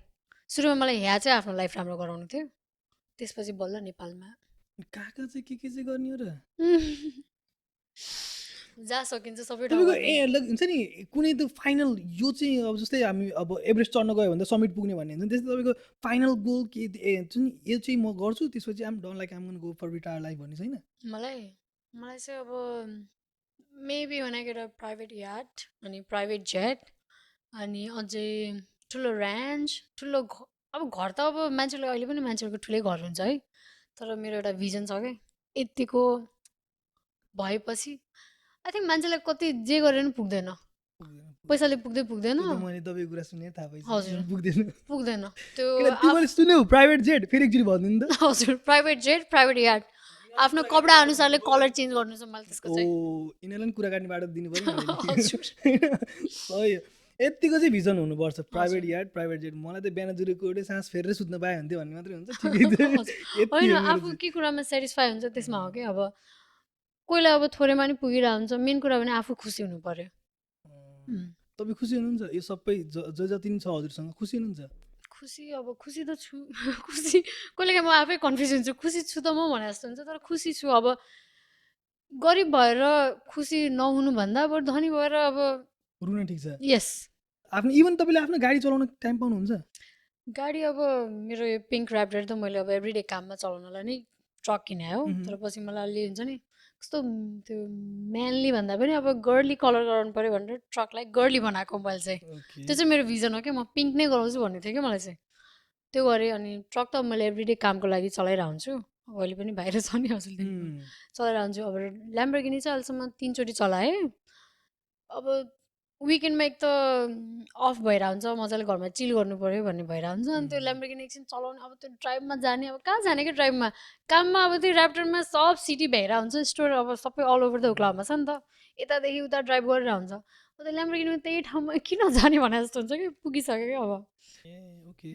सुरुमा मलाई यहाँ चाहिँ आफ्नो लाइफ राम्रो गराउनु थियो, त्यसपछि बल्ल नेपालमा कहाँ कहाँ चाहिँ के चाहिँ गर्ने हो र जहाँ सकिन्छ सबै ठाउँ तपाईँको गर्ने। हुन्छ नि कुनै त फाइनल यो चाहिँ अब जस्तै हामी अब एभरेस्ट चढ्न गयो भने त समिट पुग्ने भन्ने हुन्छ नि त्यस्तै तपाईँको फाइनल गोल के हुन्छ नि यो चाहिँ म गर्छु त्यसपछि I'm done like I'm go for retire life भन्ने छैन मलाई मलाई चाहिँ अब maybe when I get a private yacht अनि प्राइभेट जेट अनि अझै ठुलो ऱ्यान्च ठुलो अब घर त अब मान्छेले अहिले पनि मान्छेहरूको ठुलै घर हुन्छ है तर मेरो एउटा भिजन छ क्या यतिको भएपछि आई थिङ्क मान्छेलाई कति जे गरेर पनि पुग्दैन पैसाले पुग्दै पुग्दैन त्यो त मैले तपाईँको कुरा सुने थाहा हजुर। पाइसकेँ पुग्दैन पुग्दैन त्यो त्यो मैले सुन्यो प्राइभेट जेट फेरि एकचोटि भनिदिनु त हजुर प्राइभेट जेट प्राइभेट यार्ड आफ्नो कपडा अनुसारले कलर चेन्ज गर्नु छ मलाई त्यसको चाहिँ यिनीहरूलाई पनि कुरा काट्ने बाटो दिनु पऱ्यो नि हजुर। सही हो। यतिको चाहिँ भिजन हुनुपर्छ प्राइभेट यार्ड प्राइभेट जेट मलाई त बिहान जुरेको एउटै सास फेरेर सुत्न पायो भने भन्ने मात्रै हुन्छ ठिकै छ। यति होइन हो मेरो आफू के कुरामा सेटिस्फाई हुन्छ त्यसमा हो कि अब कोहीलाई अब थोरैमा नि पुगिरहेको हुन्छ मेन कुरा भने आफू खुसी हुनु पर्यो चाहिँ। तपाईँ खुसी हुनुहुन्छ यो सबै जति पनि छ हजुरसँग खुसी हुनुहुन्छ खुसी अब खुसी त छु खुसी कहिले काहीँ म आफै कन्फ्युज हुन्छु खुसी छु त म भने जस्तो हुन्छ तर खुसी छु अब गरिब भएर खुसी नहुनु भन्दा बरु धनी भएर अब रुन ठिक छ यस आफ्नो इभन तपाईँले आफ्नो गाडी चलाउन टाइम पाउनुहुन्छ गाडी अब मेरो यो पिङ्क ऱ्याप्टर त मैले अब एभ्रिडे काममा चलाउनलाई नै ट्रक किने हो तर पछि मलाई अलि हुन्छ नि कस्तो त्यो म्यानली भन्दा पनि अब गर्ली कलर गराउनु पऱ्यो भनेर ट्रकलाई गर्ली बनाएको मैले चाहिँ त्यो चाहिँ मेरो भिजन हो क्या म पिङ्क नै गराउँछु भन्ने थियो क्या मलाई चाहिँ त्यो गरेँ अनि ट्रक त मैले एभ्रिडे कामको लागि चलाइरहेको हुन्छु अब अहिले पनि बाहिर छ नि हजुरदेखि चलाइरहेको हुन्छु अब ल्याम्बोर्गिनी चाहिँ अहिलेसम्म 3 चोटि चलाएँ अब विकेन्डमा एक त अफ भइरहेको हुन्छ मजाले घरमा चिल गर्नु पऱ्यो भन्ने भइरहेको हुन्छ अनि त्यो ल्याम्बोर्गिनी एकछिन चलाउने अब त्यो ड्राइभमा जाने अब कहाँ जाने क्या ड्राइभमा काममा अब त्यो ऱ्याप्टरमा सब सिटी भइरहेको हुन्छ स्टोर अब सबै अल ओभर द ओक्लाहोमा छ नि त यतादेखि उता ड्राइभ गरेर हुन्छ अब त्यो ल्याम्बोर्गिनीमा त्यही ठाउँमा किन जाने भने जस्तो हुन्छ कि पुगिसक्यो क्या अब ए ओके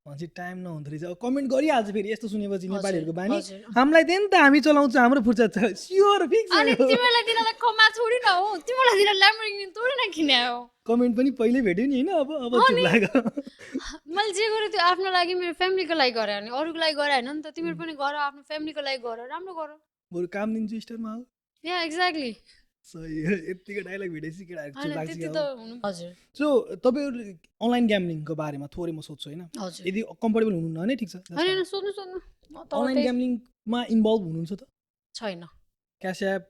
मान्छे टाइम नहुँदो रहेछ अब कमेन्ट गरिहाल्छ फेरि यस्तो सुनेपछि नेपालीहरूको बानी हजुर। हामीलाई त्यही नि त हामी चलाउँछ हाम्रो फुर्सद छ स्योर फिक्स अनि तिमीलाई तिनीहरूलाई कमा थोडी न हो तिमीलाई तिनीहरू ल्याम्बोर्गिनी थोडी न किने हो कमेन्ट पनि पहिल्यै भेट्यो नि होइन अब चुप लाग्यो मैले जे गरेँ त्यो आफ्नो लागि मेरो फ्यामिलीको लागि गरेँ अनि अरूको लागि गरेँ होइन नि त तिमीहरू पनि गर आफ्नो फ्यामिलीको लागि गर राम्रो गर बरु काम दिन्छु स्टारमा हो या एक्ज्याक्टली सही हो। यत्तिको डाइलग भेटेपछि केटाहरू चुप लाग्छ त्यति कि त हुनु हजुर सो तपाईँहरूले अनलाइन ग्याम्लिङको बारेमा थोरै म सोध्छु होइन हजुर यदि कम्फर्टेबल हुनुहुन्न भने ठिक छ होइन सोध्नु सोध्नु म त अनलाइन त्यही ग्याम्लिङमा इन्भल्भ हुनुहुन्छ त छैन क्यास एप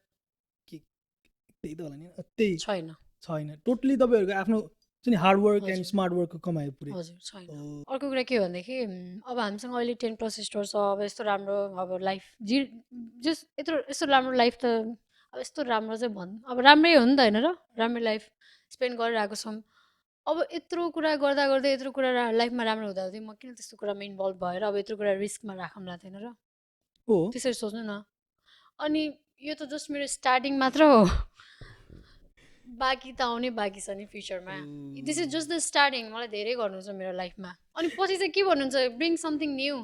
के त्यही त होला नि त्यही छैन छैन टोटली तपाईँहरूको आफ्नो चाहिँ हार्डवर्क एन्ड हजुर। स्मार्ट वर्कको कमायो पुरै हजुर छैन हो। अर्को कुरा के भनेदेखि अब हामीसँग अहिले 10+ स्टोर छ अब यस्तो राम्रो अब लाइफ जस यस्तो राम्रो लाइफ त अब यस्तो राम्रो चाहिँ अब राम्रै हो नि त होइन र राम्रै लाइफ स्पेन्ड गरिरहेको छौँ अब यत्रो कुरा गर्दा गर्दै यत्रो कुरा लाइफमा राम्रो हुँदा हुँदै म किन त्यस्तो कुरामा इन्भल्भ भएर अब यत्रो कुरा रिस्कमा राखौँला थिएन र हो त्यसरी सोच्नु न अनि यो त जस्ट मेरो स्टार्टिङ मात्र हो बाँकी त आउने बाँकी छ नि फ्युचरमा this is just the starting मलाई धेरै गर्नु छ मेरो लाइफमा अनि पछि चाहिँ के भन्नुहुन्छ bring something new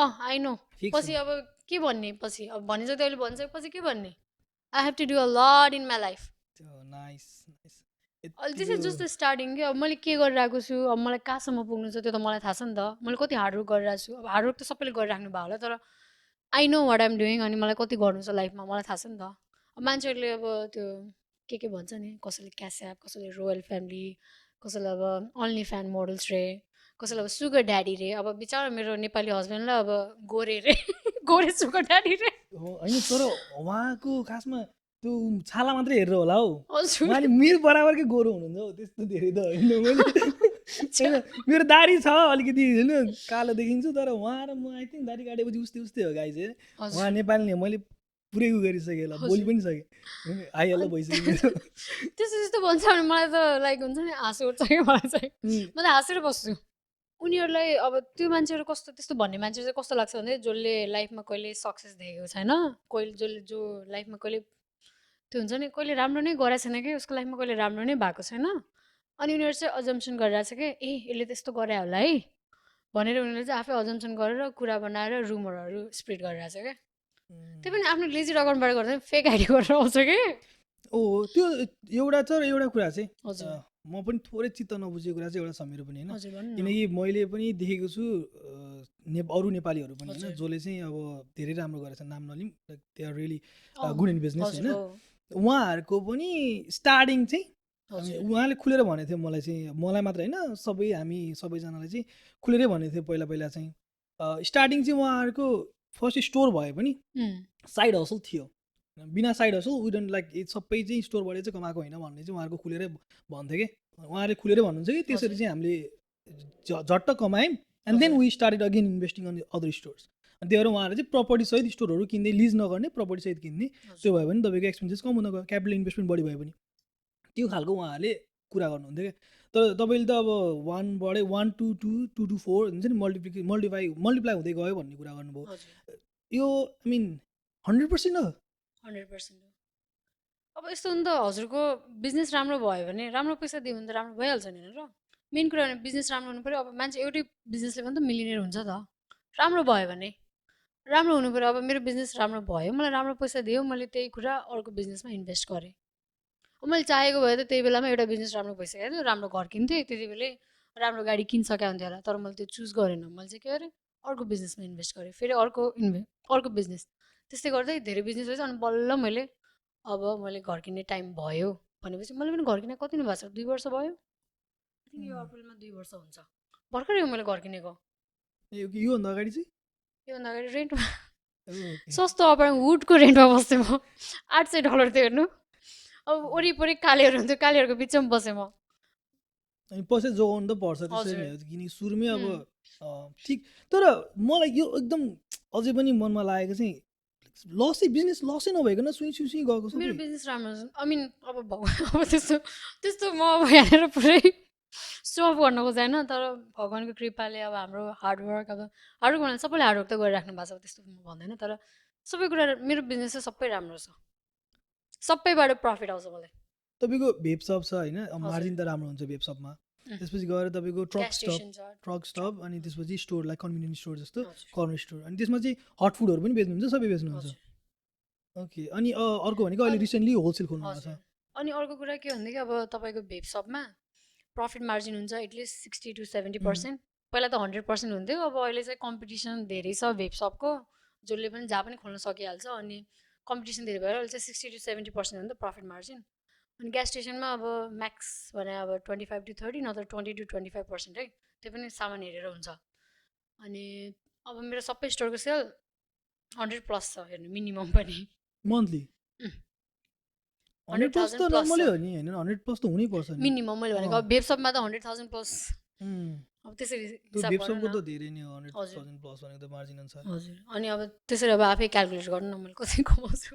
I know ठिक छ। पछि अब के भन्ने पछि अब भनिन्छ त्यसले भन्छ पछि के भन्ने I have to do a lot in my life nice this is just the starting कि अब मैले के गरिरहेको छु अब मलाई कहाँसम्म पुग्नु छ त्यो त मलाई थाहा छ नि त मैले कति हार्डवर्क गरिरहेको छु अब हार्डवर्क त सबैले गरिराख्नु भयो होला तर I know what I'm doing अनि मलाई कति गर्नु छ लाइफमा मलाई थाहा छ नि त अब मान्छेहरूले अब त्यो के भन्छ नि कसैले क्यास्याप कसैले रोयल फ्यामिली कसैले अब अन्ली फ्यान मोडल्स रे कसैले अब सुगर ड्याडी रे अब बिचरा मेरो नेपाली हस्बेन्डलाई अब गोरे रे गोरे सुगर ड्याडी रे होइन तर उहाँको खासमा त्यो छाला मात्रै हेरेर होला हौ हजुर उहाँले मेरो बराबरकै गोरो हुनुहुन्छ हौ त्यस्तो धेरै त होइन मैले मेरो दारी छ अलिकति होइन कालो देखिन्छु तर उहाँ र म आई थिङ्क दारी काटेपछि उस्तै उस्तै हो गाई चाहिँ उहाँ नेपाली मैले पुरै उ गरिसकेँ होला बोली पनि सकेँ आइहाल्छ भइसक्यो त्यस्तो त्यस्तो भन्छ भने मलाई त लाइक हुन्छ नि हाँसो उठ्छ क्या मलाई चाहिँ म त हाँसेर बस्छु उनीहरूलाई अब त्यो मान्छेहरू कस्तो त्यस्तो भन्ने मान्छे चाहिँ कस्तो लाग्छ भने जसले लाइफमा कहिले सक्सेस देखेको छैन कहिले जसले जो लाइफमा कहिले त्यो हुन्छ नि कहिले राम्रो नै गरेको छैन कि उसको लाइफमा कहिले राम्रो नै भएको छैन अनि उनीहरू चाहिँ अजम्सन गरिरहेको छ कि ए यसले त्यस्तो गरे होला है भनेर उनीहरूले चाहिँ आफै अजम्सन गरेर कुरा बनाएर रुमरहरू स्प्रेड गरिरहेको छ क्या त्यो पनि आफ्नो लेजी अकाउन्टबाट गर्दा फेक आइडी गरेर आउँछ कि ओ त्यो एउटा छ र एउटा कुरा चाहिँ हजुर म पनि थोरै चित्त नबुझेको कुरा चाहिँ एउटा छ मेरो पनि होइन हजुर भन्नु न किनकि मैले पनि देखेको छु अरू नेपालीहरू पनि होइन हजुर जसले चाहिँ अब धेरै राम्रो गरेछ नाम नलिम दे आर रियली अँ, गुड इन बिजनेस हजुर होइन हो उहाँहरूको पनि स्टार्टिङ चाहिँ हजुर उहाँले खुलेर भनेको थियो मलाई चाहिँ मलाई मात्र होइन हामी सबैजनालाई चाहिँ खुलेरै भनेको थियो पहिला पहिला चाहिँ स्टार्टिङ चाहिँ उहाँहरूको फर्स्ट स्टोर भए पनि उम्, साइड हसल थियो बिना साइड हसल विडन्ट लाइक सबै चाहिँ स्टोरबाट चाहिँ कमाएको होइन भन्ने चाहिँ उहाँहरूको खुलेरै भन्थ्यो कि उहाँले खुलेरै भन्नुहुन्छ कि त्यसरी हजुर चाहिँ हामीले झट्ट कमायौँ एन्ड देन हजुर we started again investing on other stores अनि त्यही भएर उहाँहरूले चाहिँ प्रपर्टी सहित स्टोरहरू किन्दै लिज नगर्ने प्रपर्टी सहित किन्ने त्यो हजुर भयो भने तपाईँको एक्सपेन्सेस कम हुन गयो क्यापिटल इन्भेस्टमेन्ट बढी भयो भने त्यो खालको उहाँहरूले कुरा गर्नुहुन्थ्यो क्या तर तपाईँले त अब 1 to 2 2 to 4 हुन्छ नि मल्टिप्लाई हुँदै गयो भन्ने कुरा गर्नुभयो हजुर यो आई मिन 100% हो 100% अब यस्तो हो नि त हजुरको बिजनेस राम्रो भयो भने राम्रो पैसा दियो भने त राम्रो भइहाल्छ नि होइन र मेन कुरा भने बिजनेस राम्रो हुनु पऱ्यो अब मान्छे एउटै बिजनेसले पनि त मिलिनियर हुन्छ त राम्रो भयो भने राम्रो हुनु पऱ्यो अब मेरो बिजनेस राम्रो भयो मलाई राम्रो पैसा दियो मैले त्यही कुरा अर्को बिजनेसमा इन्भेस्ट गरेँ अब मैले चाहेको भए त त्यही बेलामा एउटा बिजनेस राम्रो भइसकेको थियो राम्रो घर किन्थेँ त्यति बेलै राम्रो गाडी किनिसकेको हुन्थ्यो होला तर मैले त्यो चुज गरेन मैले चाहिँ के गरेँ अर्को बिजनेसमा इन्भेस्ट गरेँ फेरि अर्को बिजनेस त्यस्तै गर्दै धेरै बिजनेस भएछ अनि बल्ल मैले अब मैले घर किन्ने टाइम भयो भनेपछि मैले पनि घर किने कति नै भएको छ 2 वर्ष भयो आई थिङ्क यो अप्रिलमा 2 वर्ष हुन्छ भर्खरै हो मैले घर किनेको योभन्दा अगाडि चाहिँ योभन्दा अगाडि रेन्टमा ओके सस्तो अपार वुडको रेन्टमा बस्थेँ म $800 थियो हेर्नु अब वरिपरि कालेहरू हुन्थ्यो कालेहरूको बिचमा बसेँ म अनि पछि जोगाउनु त पर्छ त्यसरी हजुर नै हो किनकि सुरुमै अब उम्, ठिक तर मलाई यो एकदम अझै पनि मनमा लागेको चाहिँ लसै बिजनेस लसै नभइकन सुई सुई सुई गएको मेरो सबै बिजनेस राम्रो छ आई मिन अब भगवान् अब त्यस्तो त्यस्तो म अब यहाँनिर पुरै सो अफ गर्न खोजेन तर भगवान्को कृपाले अब हाम्रो हार्डवर्क अब हार्डवर्क भन्नाले सबैले हार्डवर्क त गरिराख्नु भएको छ त्यस्तो म भन्दैन तर सबै कुरा मेरो बिजनेस चाहिँ सबै राम्रो छ सबैबाट प्रफिट आउँछ मलाई तपाईँको भेप सप छ होइन हजुर मार्जिन त राम्रो हुन्छ भेप सपमा उम्, त्यसपछि गएर तपाईँको ट्रक ग्यास स्टप स्टेसन छ ट्रक स्टप अनि त्यसपछि स्टोर लाइक कन्भिनियन्स स्टोर जस्तो हजुर कर्नर स्टोर अनि त्यसमा चाहिँ हट फुडहरू पनि बेच्नुहुन्छ सबै बेच्नुहुन्छ हजुर ओके अनि अर्को भनेको अहिले अनि रिसेन्टली होलसेल खोल्नु भएको छ हजुर अनि अर्को कुरा के भनेदेखि अब तपाईँको भेप सपमा प्रफिट मार्जिन हुन्छ एटलिस्ट 60 to 70%। पहिला त 100% हुन्थ्यो अब अहिले चाहिँ कम्पिटिसन धेरै छ भेप सपको जसले पनि जहाँ पनि खोल्न सकिहाल्छ अनि कम्पिटिसन धेरै भएर अहिले चाहिँ 60 to 70% हो नि त प्रफिट मार्जिन अनि ग्यास स्टेसनमा अब म्याक्स भने अब 25 to 30 नत्र 20 to 25% है त्यो पनि सामान हेरेर हुन्छ अनि अब मेरो सबै स्टोरको सेल 100+ छ हेर्नु मिनिमम पनि मन्थली उम्, 100+ 100,000 त plus नर्मलै छ हो नि होइन 100+ त हुनैपर्छ नि मिनिमम मैले भनेको अब भेप सपमा त 100,000+ उम्, अब त्यसरी त्यो हिसाब भेप गर्नु सपको न त धेरै नै हो हजुर 100,000+ भनेको त मार्जिन अनुसार हजुर अनि अब त्यसरी अब आफै क्यालकुलेट गर्नु न मैले कति कमाउँछु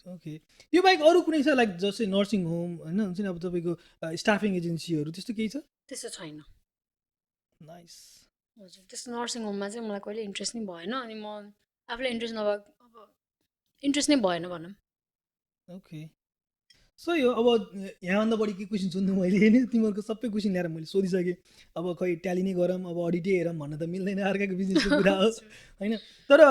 ओके यो बाहेक अरू कुनै छ लाइक जस्तै नर्सिङ होम होइन हुन्छ नि अब तपाईँको स्टाफिङ एजेन्सीहरू त्यस्तो केही छ त्यस्तो छैन नाइस हजुर त्यस्तो नर्सिङ होममा चाहिँ मलाई कहिले इन्ट्रेस्ट नै भएन अनि म आफूलाई इन्ट्रेस्ट नभएको अब इन्ट्रेस्ट नै भएन भनौँ ओके सो यो अब यहाँभन्दा बढी के क्वेसन सोध्नु मैले होइन तिमीहरूको सबै क्वेसन ल्याएर मैले सोधिसकेँ अब खै ट्याली नै गरौँ अब अडिटै हेरौँ भन्न त मिल्दैन अर्काको बिजनेसको कुरा हो होइन तर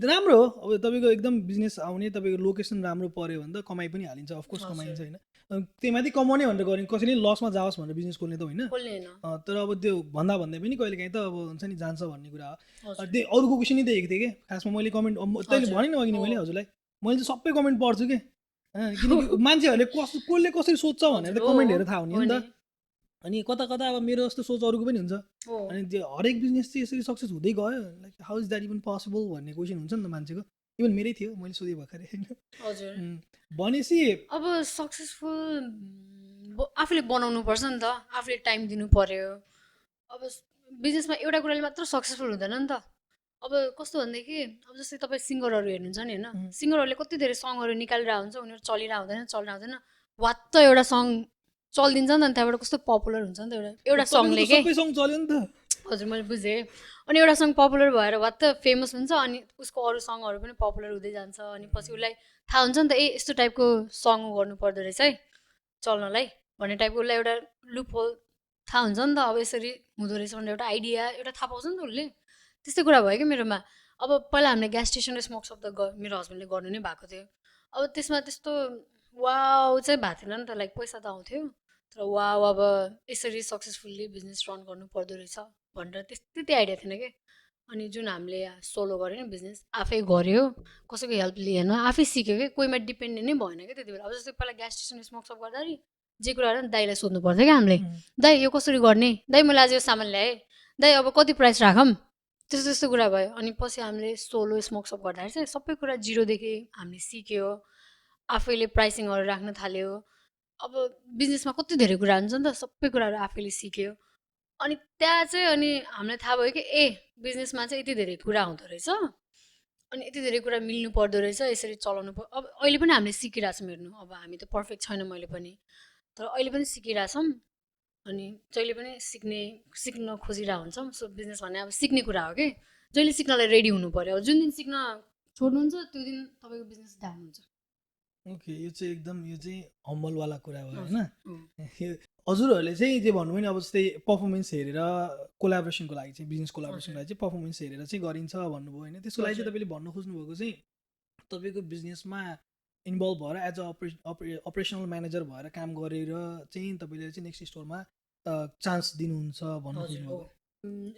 राम्रो हो अब तपाईँको एकदम बिजनेस आउने तपाईँको लोकेसन राम्रो पऱ्यो भने त कमाइ पनि हालिन्छ अफकोर्स कमाइन्छ होइन त्यही माथि कमाउने भनेर गऱ्यो कसैले लसमा जाओस् भनेर बिजनेस खोल्ने त होइन खोल्ने होइन तर अब त्यो भन्दा भन्दै पनि कहिले काहीँ त अब हुन्छ नि जान्छ भन्ने कुरा हो हजुर त्यही अरूको क्वेसन नै देखेको थिएँ कि खासमा मैले कमेन्ट तैँले हजुर भने नि अघि नै हो मैले हजुरलाई मैले चाहिँ सबै कमेन्ट पढ्छु कि किनकि मान्छेहरूले कसले कसरी सोध्छ भनेर त हजुर हो कमेन्ट हेरेर थाहा हुने हो नि नि त अनि कता कता अब मेरो जस्तो सोच अरूको पनि हुन्छ हो अनि त्यो हरेक बिजनेस चाहिँ यसरी सक्सेस हुँदै गयो like how is that even possible भन्ने क्वेसन हुन्छ नि त मान्छेको इभन मेरै थियो मैले सोधेँ भर्खरै होइन हजुर भनेपछि अब सक्सेसफुल आफूले बनाउनु पर्छ नि त आफूले टाइम दिनु पर्यो अब बिजनेसमा एउटा कुराले मात्र सक्सेसफुल हुँदैन नि त अब कस्तो भनेदेखि अब जस्तै तपाईँ सिङ्गरहरू हेर्नुहुन्छ नि होइन सिङ्गरहरूले कति धेरै सङहरू निकालिरहेको हुन्छ उनीहरू चलिरहेको हुँदैन वात्त एउटा सङ चलिदिन्छ नि त त्यहाँबाट कस्तो पपुलर हुन्छ नि त एउटा सङले के सबै सङ चल्यो नि त हजुर मैले बुझेँ अनि एउटा सङ पपुलर भएर वात्त फेमस हुन्छ अनि उसको अरू सङहरू पनि पपुलर हुँदै जान्छ अनि पछि उसलाई थाहा हुन्छ नि त यस्तो टाइपको सङ गर्नु पर्दो रहेछ है चल्नलाई भन्ने टाइपको उसलाई एउटा लुप होल थाहा हुन्छ नि त अब यसरी हुँदो रहेछ भनेर एउटा आइडिया एउटा थाहा पाउँछ नि त उसले त्यस्तै कुरा भयो क्या मेरोमा अब पहिला हामीले ग्यास स्टेसन र स्मोक सप त मेरो हस्बेन्डले गर्नु नै भएको थियो अब त्यसमा त्यस्तो वाउ चाहिँ भएको थिएन नि त, लाइक पैसा त आउँथ्यो तर वाउ अब यसरी सक्सेसफुल्ली बिजनेस रन गर्नु पर्दो रहेछ भनेर त्यति आइडिया थिएन कि। अनि जुन हामीले सोलो गऱ्यो नि बिजनेस, आफै गऱ्यो, कसैको हेल्प लिएन, आफै सिक्यो कि, कोहीमा डिपेन्डेन्ट नै भएन क्या त्यति बेला। अब जस्तै पहिला ग्यास स्टेसन स्मोक सप गर्दाखेरि जे कुराहरू नि दाइलाई सोध्नु पर्थ्यो क्या हामीले, दाइ यो कसरी गर्ने, दाइ मैले आज यो सामान ल्याएँ, दाइ अब कति प्राइस राखौँ, त्यस्तो त्यस्तो कुरा भयो। अनि पछि हामीले सोलो स्मोक सप गर्दाखेरि चाहिँ सबै कुरा जिरोदेखि हामीले सिक्यो, आफैले प्राइसिङहरू राख्न थाल्यो। अब बिजनेसमा कति धेरै कुरा हुन्छ नि त, सबै कुराहरू आफैले सिक्यो। अनि त्यहाँ चाहिँ अनि हामीलाई थाहा भयो कि बिजनेसमा चाहिँ यति धेरै कुरा हुँदो रहेछ, अनि यति धेरै कुरा मिल्नु पर्दो रहेछ, यसरी चलाउनु अब अहिले पनि हामीले सिकिरहेछौँ हेर्नु। अब हामी त पर्फेक्ट छैनौँ अहिले पनि, तर अहिले पनि सिकिरहेछौँ। अनि जहिले पनि सिक्न खोजिरहेको हुन्छौँ। सो बिजनेस भन्ने अब सिक्ने कुरा हो कि, जहिले सिक्नलाई रेडी हुनु पऱ्यो। अब जुन दिन सिक्न छोड्नुहुन्छ त्यो दिन तपाईँको बिजनेस डाउन हुन्छ। ओके, यो चाहिँ एकदम यो चाहिँ हम्बलवाला कुरा भयो होइन। हजुरहरूले चाहिँ जे भन्नुभयो नि, अब जस्तै पर्फर्मेन्स हेरेर कोलाबोरेसनको लागि चाहिँ, बिजनेस कोलाबोरेसनको लागि चाहिँ पर्फर्मेन्स हेरेर चाहिँ गरिन्छ भन्नुभयो होइन। त्यसको लागि चाहिँ तपाईँले भन्न खोज्नुभएको चाहिँ तपाईँको बिजनेसमा इन्भल्भ भएर एज अ अपरेसनल म्यानेजर भएर काम गरेर चाहिँ तपाईँले चाहिँ नेक्स्ट स्टोरमा चान्स दिनुहुन्छ भन्नु खोज्नुभएको।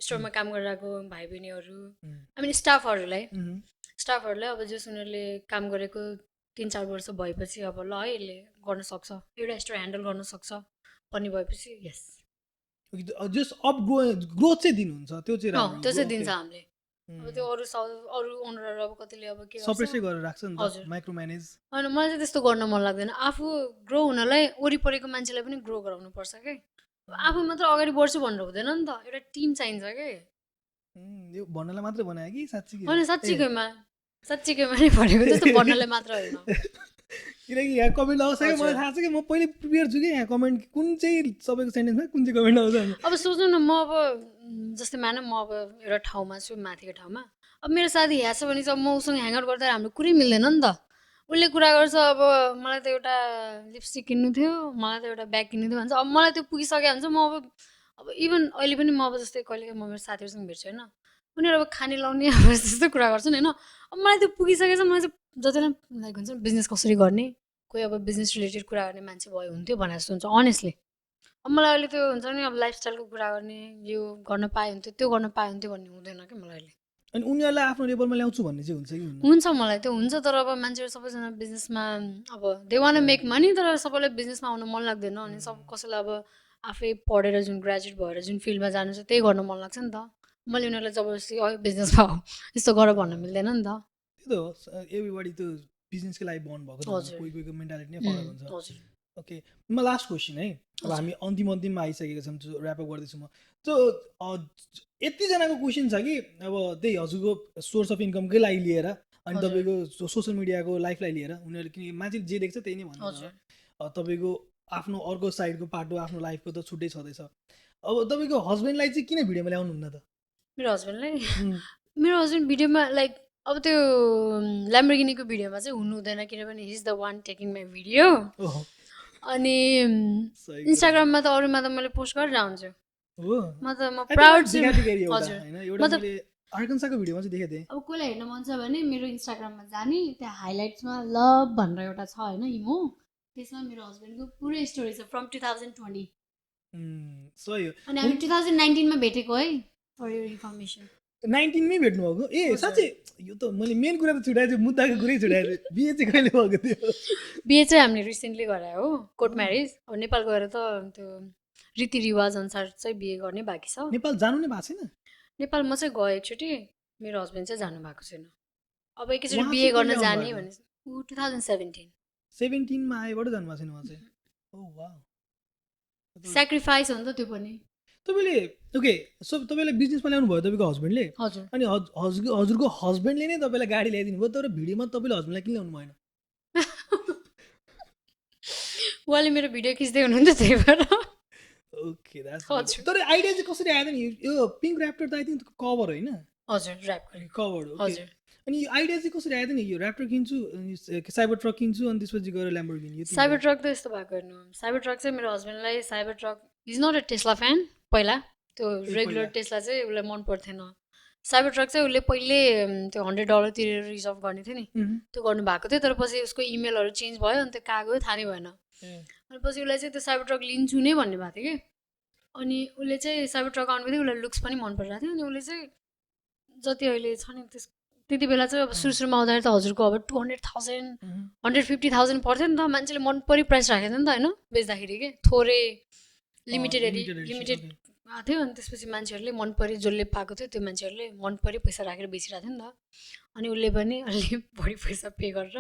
स्टोरमा काम गरिरहेको भाइ बहिनीहरू, आई मिन स्टाफहरूलाई अब जस उनीहरूले काम गरेको 3-4 वर्ष भएपछि अब ल है यसले गर्न सक्छ, एउटा स्टोर ह्यान्डल गर्न सक्छ भन्ने भएपछि यस, जस्ट अप ग्रोथ चाहिँ दिनुहुन्छ, त्यो चाहिँ त्यो चाहिँ दिन्छ हामीले। अब त्यो अरू ओनरहरू अब कतिले अब के सप्रेसै गरेर राख्छ नि त, माइक्रो म्यानेज। होइन, मलाई चाहिँ त्यस्तो गर्न मन लाग्दैन। आफू ग्रो हुनलाई वरिपरिको मान्छेलाई पनि ग्रो गराउनु पर्छ कि, आफू मात्र अगाडि बढ्छु भनेर हुँदैन नि त, एउटा टिम चाहिन्छ कि। यो भन्नलाई मात्रै बनायो कि साँच्चै होइन, साँच्चीकैमा नै भनेको, त्यस्तो भन्नलाई मात्र होइन। किनकि यहाँ कमेन्ट आउँछ कि मलाई थाहा छ कि म पहिले प्रिपेयर छु कि यहाँ कमेन्ट कुन चाहिँ सबैको सेन्टेन्समा कुन चाहिँ कमेन्ट आउँछ। अब सोच्नु न, म अब जस्तै मान म अब एउटा ठाउँमा छु, माथिको ठाउँमा, अब मेरो साथी यहाँ छ भने चाहिँ म उसँग ह्याङआउट गर्दा हाम्रो कुरै मिल्दैन नि त। उसले कुरा गर्छ अब मलाई त एउटा लिपस्टिक किन्नु थियो, मलाई त एउटा ब्याग किन्नु थियो भन्छ। अब मलाई त्यो पुगिसकेको हुन्छ। म अब इभन अहिले पनि म अब जस्तै कहिले म मेरो साथीहरूसँग भेट्छु होइन, उनीहरू अब खाने लाउने अब त्यस्तो कुरा गर्छन् होइन। अब मलाई त्यो पुगिसकेको छ, मलाई चाहिँ जतिलाई लाइक हुन्छ बिजनेस कसरी गर्ने, कोही अब बिजनेस रिलेटेड कुरा गर्ने मान्छे भयो हुन्थ्यो भनेर जस्तो हुन्छ अनेस्टली। अब मलाई अहिले त्यो हुन्छ नि, अब लाइफस्टाइलको कुरा गर्ने, यो गर्न पाए हुन्थ्यो, त्यो गर्न पाए हुन्थ्यो भन्ने हुँदैन कि मलाई अहिले। अनि उनीहरूलाई आफ्नो लेभलमा ल्याउँछु भन्ने चाहिँ हुन्छ कि हुन्छ, मलाई त्यो हुन्छ। तर अब मान्छेहरू सबैजना बिजनेसमा अब दे वान मेक मनी, तर सबैलाई बिजनेसमा आउनु मन लाग्दैन। अनि कसैलाई अब आफै पढेर जुन ग्रेजुएट भएर जुन फिल्डमा जानु छ त्यही गर्न मन लाग्छ नि त। मैले उनीहरूलाई जबरजस्ती बिजनेसमा हो यस्तो गर भन्न मिल्दैन नि त। त्यो त एभ्रीबडी त बिजनेसकै लागि बन्द भएको त, कोही कोहीको मेन्टालिटी नै फरक हुन्छ। ओके, म लास्ट क्वेसन है, अब हामी अन्तिममा आइसकेको छौँ, ऱ्यापअप गर्दैछु म। त्यो यतिजनाको क्वेसन छ कि अब त्यही हजुरको सोर्स अफ इन्कमकै लागि लिएर अनि तपाईँको सोसियल मिडियाको लाइफलाई लिएर उनीहरूले, किनकि मान्छेले जे देख्छ त्यही नै भन्छ। तपाईँको आफ्नो अर्को साइडको पाटो आफ्नो लाइफको त छुट्टै छँदैछ। अब तपाईँको हस्बेन्डलाई चाहिँ किन भिडियोमा ल्याउनुहुन्न त? मेरो हस्बेन्ड भिडियोमा लाइक अब त्यो ल्याम्बोर्गिनीको भिडियोमा चाहिँ हुनु हुँदैन, किनभने he is the one taking my video. अनि इन्स्टाग्राममा त अरूमा त मैले पोस्ट गरेर हुन्छु, म प्राउड छु। आर्कन्साको भिडियोमा चाहिँ देखेको थिएँ। अब कसलाई हेर्न मन छ भने मेरो इन्स्टाग्राममा जाने, त्यहाँ हाइलाइट्समा लभ भनेर एउटा छ होइन इमो, त्यसमा मेरो हस्बेन्डको पुरै स्टोरी छ फ्रम 2020। अनि हामी 2019मा भेटेको है, फर योर इन्फर्मेसन। 19मै भेट्नु भएको? ए साँच्चै? यो त मैले मेन कुरा त छुट्याएको थिएँ, मुद्दाको कुरै छुट्याएको थिएँ। बिहे चाहिँ कहिले भएको थियो? बिहे चाहिँ हामीले रिसेन्टली गरायो हो, कोर्ट म्यारेज। अब नेपाल गएर त त्यो रीतिरिवाज अनुसार चाहिँ बिहे गर्ने बाँकी छ। नेपाल जानु नै भएको छैन? नेपाल म चाहिँ गएँ एकचोटि, मेरो हस्बेन्ड चाहिँ जानु भएको छैन। अब एकैचोटि बिहे गर्न जाने भने 2017मा आएबाट जानुभएको छैन उहाँ चाहिँ? ओ वाउ, सेक्रिफाइस हो नि त त्यो पनि। तपाईँले ओके, सो तपाईँलाई बिजनेसमा ल्याउनु भयो तपाईँको हस्बेन्डले? हजुर। अनि हजुरको हस्बेन्डले नै तपाईँलाई गाडी ल्याइदिनु भयो, तर भिडियोमा तपाईँले हस्बेन्डलाई किन ल्याउनु भएन? उहाँले मेरो भिडियो खिच्दै हुनुहुन्थ्यो त्यही भएर। ओके, तर आइडिया चाहिँ कसरी आयो नि? यो पिङ्क ऱ्याप्टर त आई थिङ्क कभर होइन? हजुर, कभर हो। हजुर। अनि यो आइडिया चाहिँ कसरी आयो नि? यो ऱ्याप्टर किन्छु, साइबर ट्रक किन्छु, अनि त्यसपछि गएर ल्याम्बोर्गिनी। साइबर ट्रक त यस्तो भएको हेर्नु, साइबर ट्रक चाहिँ मेरो हस्बेन्डलाई cyber truck is not a Tesla fan. पहिला त्यो रेगुलर टेस्ला चाहिँ उसलाई मन पर्थेन, साइबर ट्रक चाहिँ उसले पहिले त्यो $100 तिरेर रिजर्भ गर्ने थियो नि Mhm. त्यो गर्नु भएको थियो तर पछि उसको इमेलहरू चेन्ज भयो अनि त्यो कहाँ गयो थाहा नै भएन ए, अनि पछि उसलाई चाहिँ त्यो साइबर ट्रक लिन्छु नै भन्ने भएको थियो कि अनि उसले चाहिँ साइबर ट्रक आउनु बित्तिकै उसलाई लुक्स पनि मन परिरहेको थियो अनि उसले चाहिँ जति अहिले छ नि त्यति बेला चाहिँ अब सुरु सुरुमा आउँदाखेरि त हजुरको अब 200,000 Mhm. 150,000 पर्थ्यो नि त मान्छेले मन परी प्राइस राखेको थियो नि त होइन बेच्दाखेरि के थोरै limited limited edition, limited okay. आएको थियो अनि त्यसपछि मान्छेहरूले मन परी जसले पाएको थियो त्यो मान्छेहरूले मन परी पैसा राखेर बेचिरहेको थियो नि त अनि उसले पनि अलि बढी पैसा पे गरेर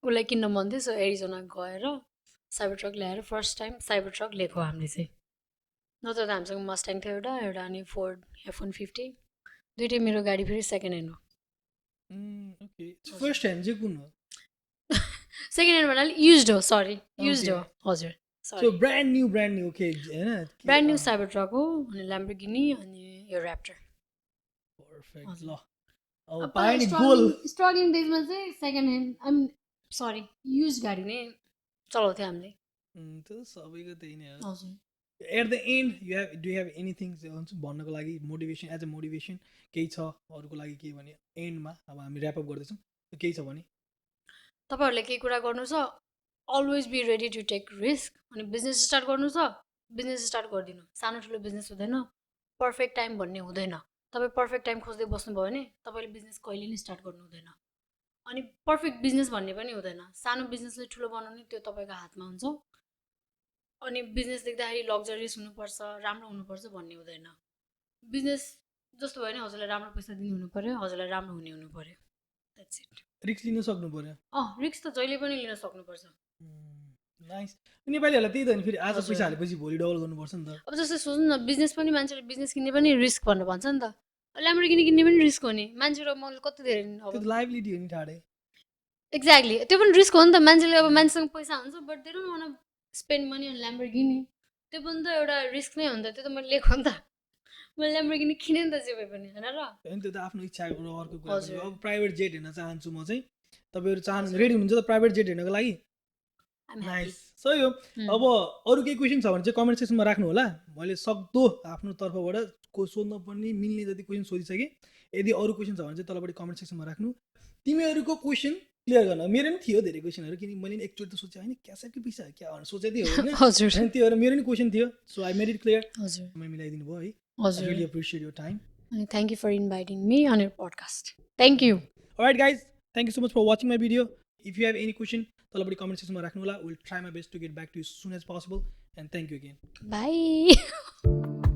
उसलाई किन्न मन थियो सो एरिजोना गएर साइबर ट्रक ल्याएर फर्स्ट टाइम साइबर ट्रक लिएको हामीले चाहिँ नत्र त हामीसँग मस्ट्याङ थियो एउटा अनि फोर्ड F-150 दुइटै मेरो गाडी फेरि सेकेन्ड ह्यान्ड हो Okay. फर्स्ट ह्यान्ड चाहिँ कुन हो सेकेन्ड ह्यान्ड भन्नाले युज्ड हो सरी युज्ड हो Okay. हजुर so sorry brand new okay होइन ब्रान्ड न्यू साइबर ट्रक हो अनि ल्याम्बोर्गिनी अनि यो ऱ्याप्टर पर्फेक्ट हजुर। ल अब पायो नि गोल स्ट्रगलिङ डेजमा चाहिँ second hand I'm sorry use गाडी नै चलाउँथ्यो हामीले त्यो सबैको त्यही नै हो हजुर at the end do have anything भन्नको लागि मोटिभेसन एज अ मोटिभेसन केही छ अरूको लागि केही भने एन्डमा अब हामी ऱ्यापअप गर्दैछौँ केही छ भने तपाईँहरूले केही कुरा गर्नु छ always be ready to take risk अनि बिजनेस स्टार्ट गर्नु छ बिजनेस स्टार्ट गरिदिनु सानो ठुलो बिजनेस हुँदैन पर्फेक्ट टाइम भन्ने हुँदैन तपाईँ पर्फेक्ट टाइम खोज्दै बस्नुभयो भने तपाईँले बिजनेस कहिले नै स्टार्ट गर्नु हुँदैन अनि पर्फेक्ट बिजनेस भन्ने पनि हुँदैन सानो बिजनेसले ठुलो बनाउने त्यो तपाईँको हातमा हुन्छ अनि बिजनेस देख्दाखेरि लग्जरियस हुनुपर्छ राम्रो हुनुपर्छ भन्ने हुँदैन बिजनेस जस्तो भयो भने हजुरलाई राम्रो पैसा दिनु हुनु पऱ्यो हजुरलाई राम्रो हुने हुनु पऱ्यो द्याट्स इट रिक्स लिन सक्नु पऱ्यो रिक्स त जहिले पनि लिन सक्नुपर्छ नाइस नेपालीहरूलाई त्यही त नि फेरि आज हजुर। पैसा हालेपछि भोलि डबल गर्नुपर्छ नि त अब जस्तै सोच्नु न बिजनेस पनि मान्छेले बिजनेस किन्ने पनि रिस्क भनेर भन्छ नि त ल्याम्बोर्गिनी किन्ने पनि रिस्क हो नि मान्छे र मैले कति धेरै त्यो अब त लाइबिलिटी हो नि ठाडै एक्ज्याक्टली त्यो पनि रिस्क हो नि त मान्छेले अब मान्छेसँग पैसा हुन्छ but they don't want spend money on Lamborghini त्यो पनि त एउटा रिस्क नै हो नि त त्यो त मैले लिएको नि त मैले ल्याम्बोर्गिनी किनेँ नि त जे भए पनि होइन र होइन त्यो त आफ्नो इच्छा र अर्को कुरा हजुर। पनि। अब प्राइभेट जेट हेर्न चाहन्छु म चाहिँ तपाईँहरू चाहनु रेडी हुनुहुन्छ त प्राइभेट जेट हेर्नको लागि I'm happy. नाइस सही हो Hmm. अब अरू केही क्वेसन छ भने चाहिँ कमेन्ट सेक्सनमा राख्नु होला मैले सक्दो आफ्नो तर्फबाट सोध्न पर्ने मिल्ने जति क्वेसन सोधिसकेँ यदि अरू क्वेसन छ भने चाहिँ तलपट्टि कमेन्ट सेक्सनमा राख्नु तिमीहरूको क्वेसन क्लियर गर्न मेरो पनि थियो धेरै क्वेसनहरू किनकि मैले नि एकचोटि त सोचेँ होइन क्यासेटको पैसा क्या भनेर सोचेको थियो होइन हजुर अनि त्यो भएर मेरो पनि क्वेसन थियो so I made it clear हजुर समय मिलाइदिनु भयो है आई हजुर रियली एप्रिसिएट योर टाइम अनि thank you for inviting me on your podcast thank you Alright guys, thank you so much for watching my video. If you have any question, तलपट्टि comment section मा राख्नु होला. We'll try my best to get back to you as soon as possible. And thank you again. By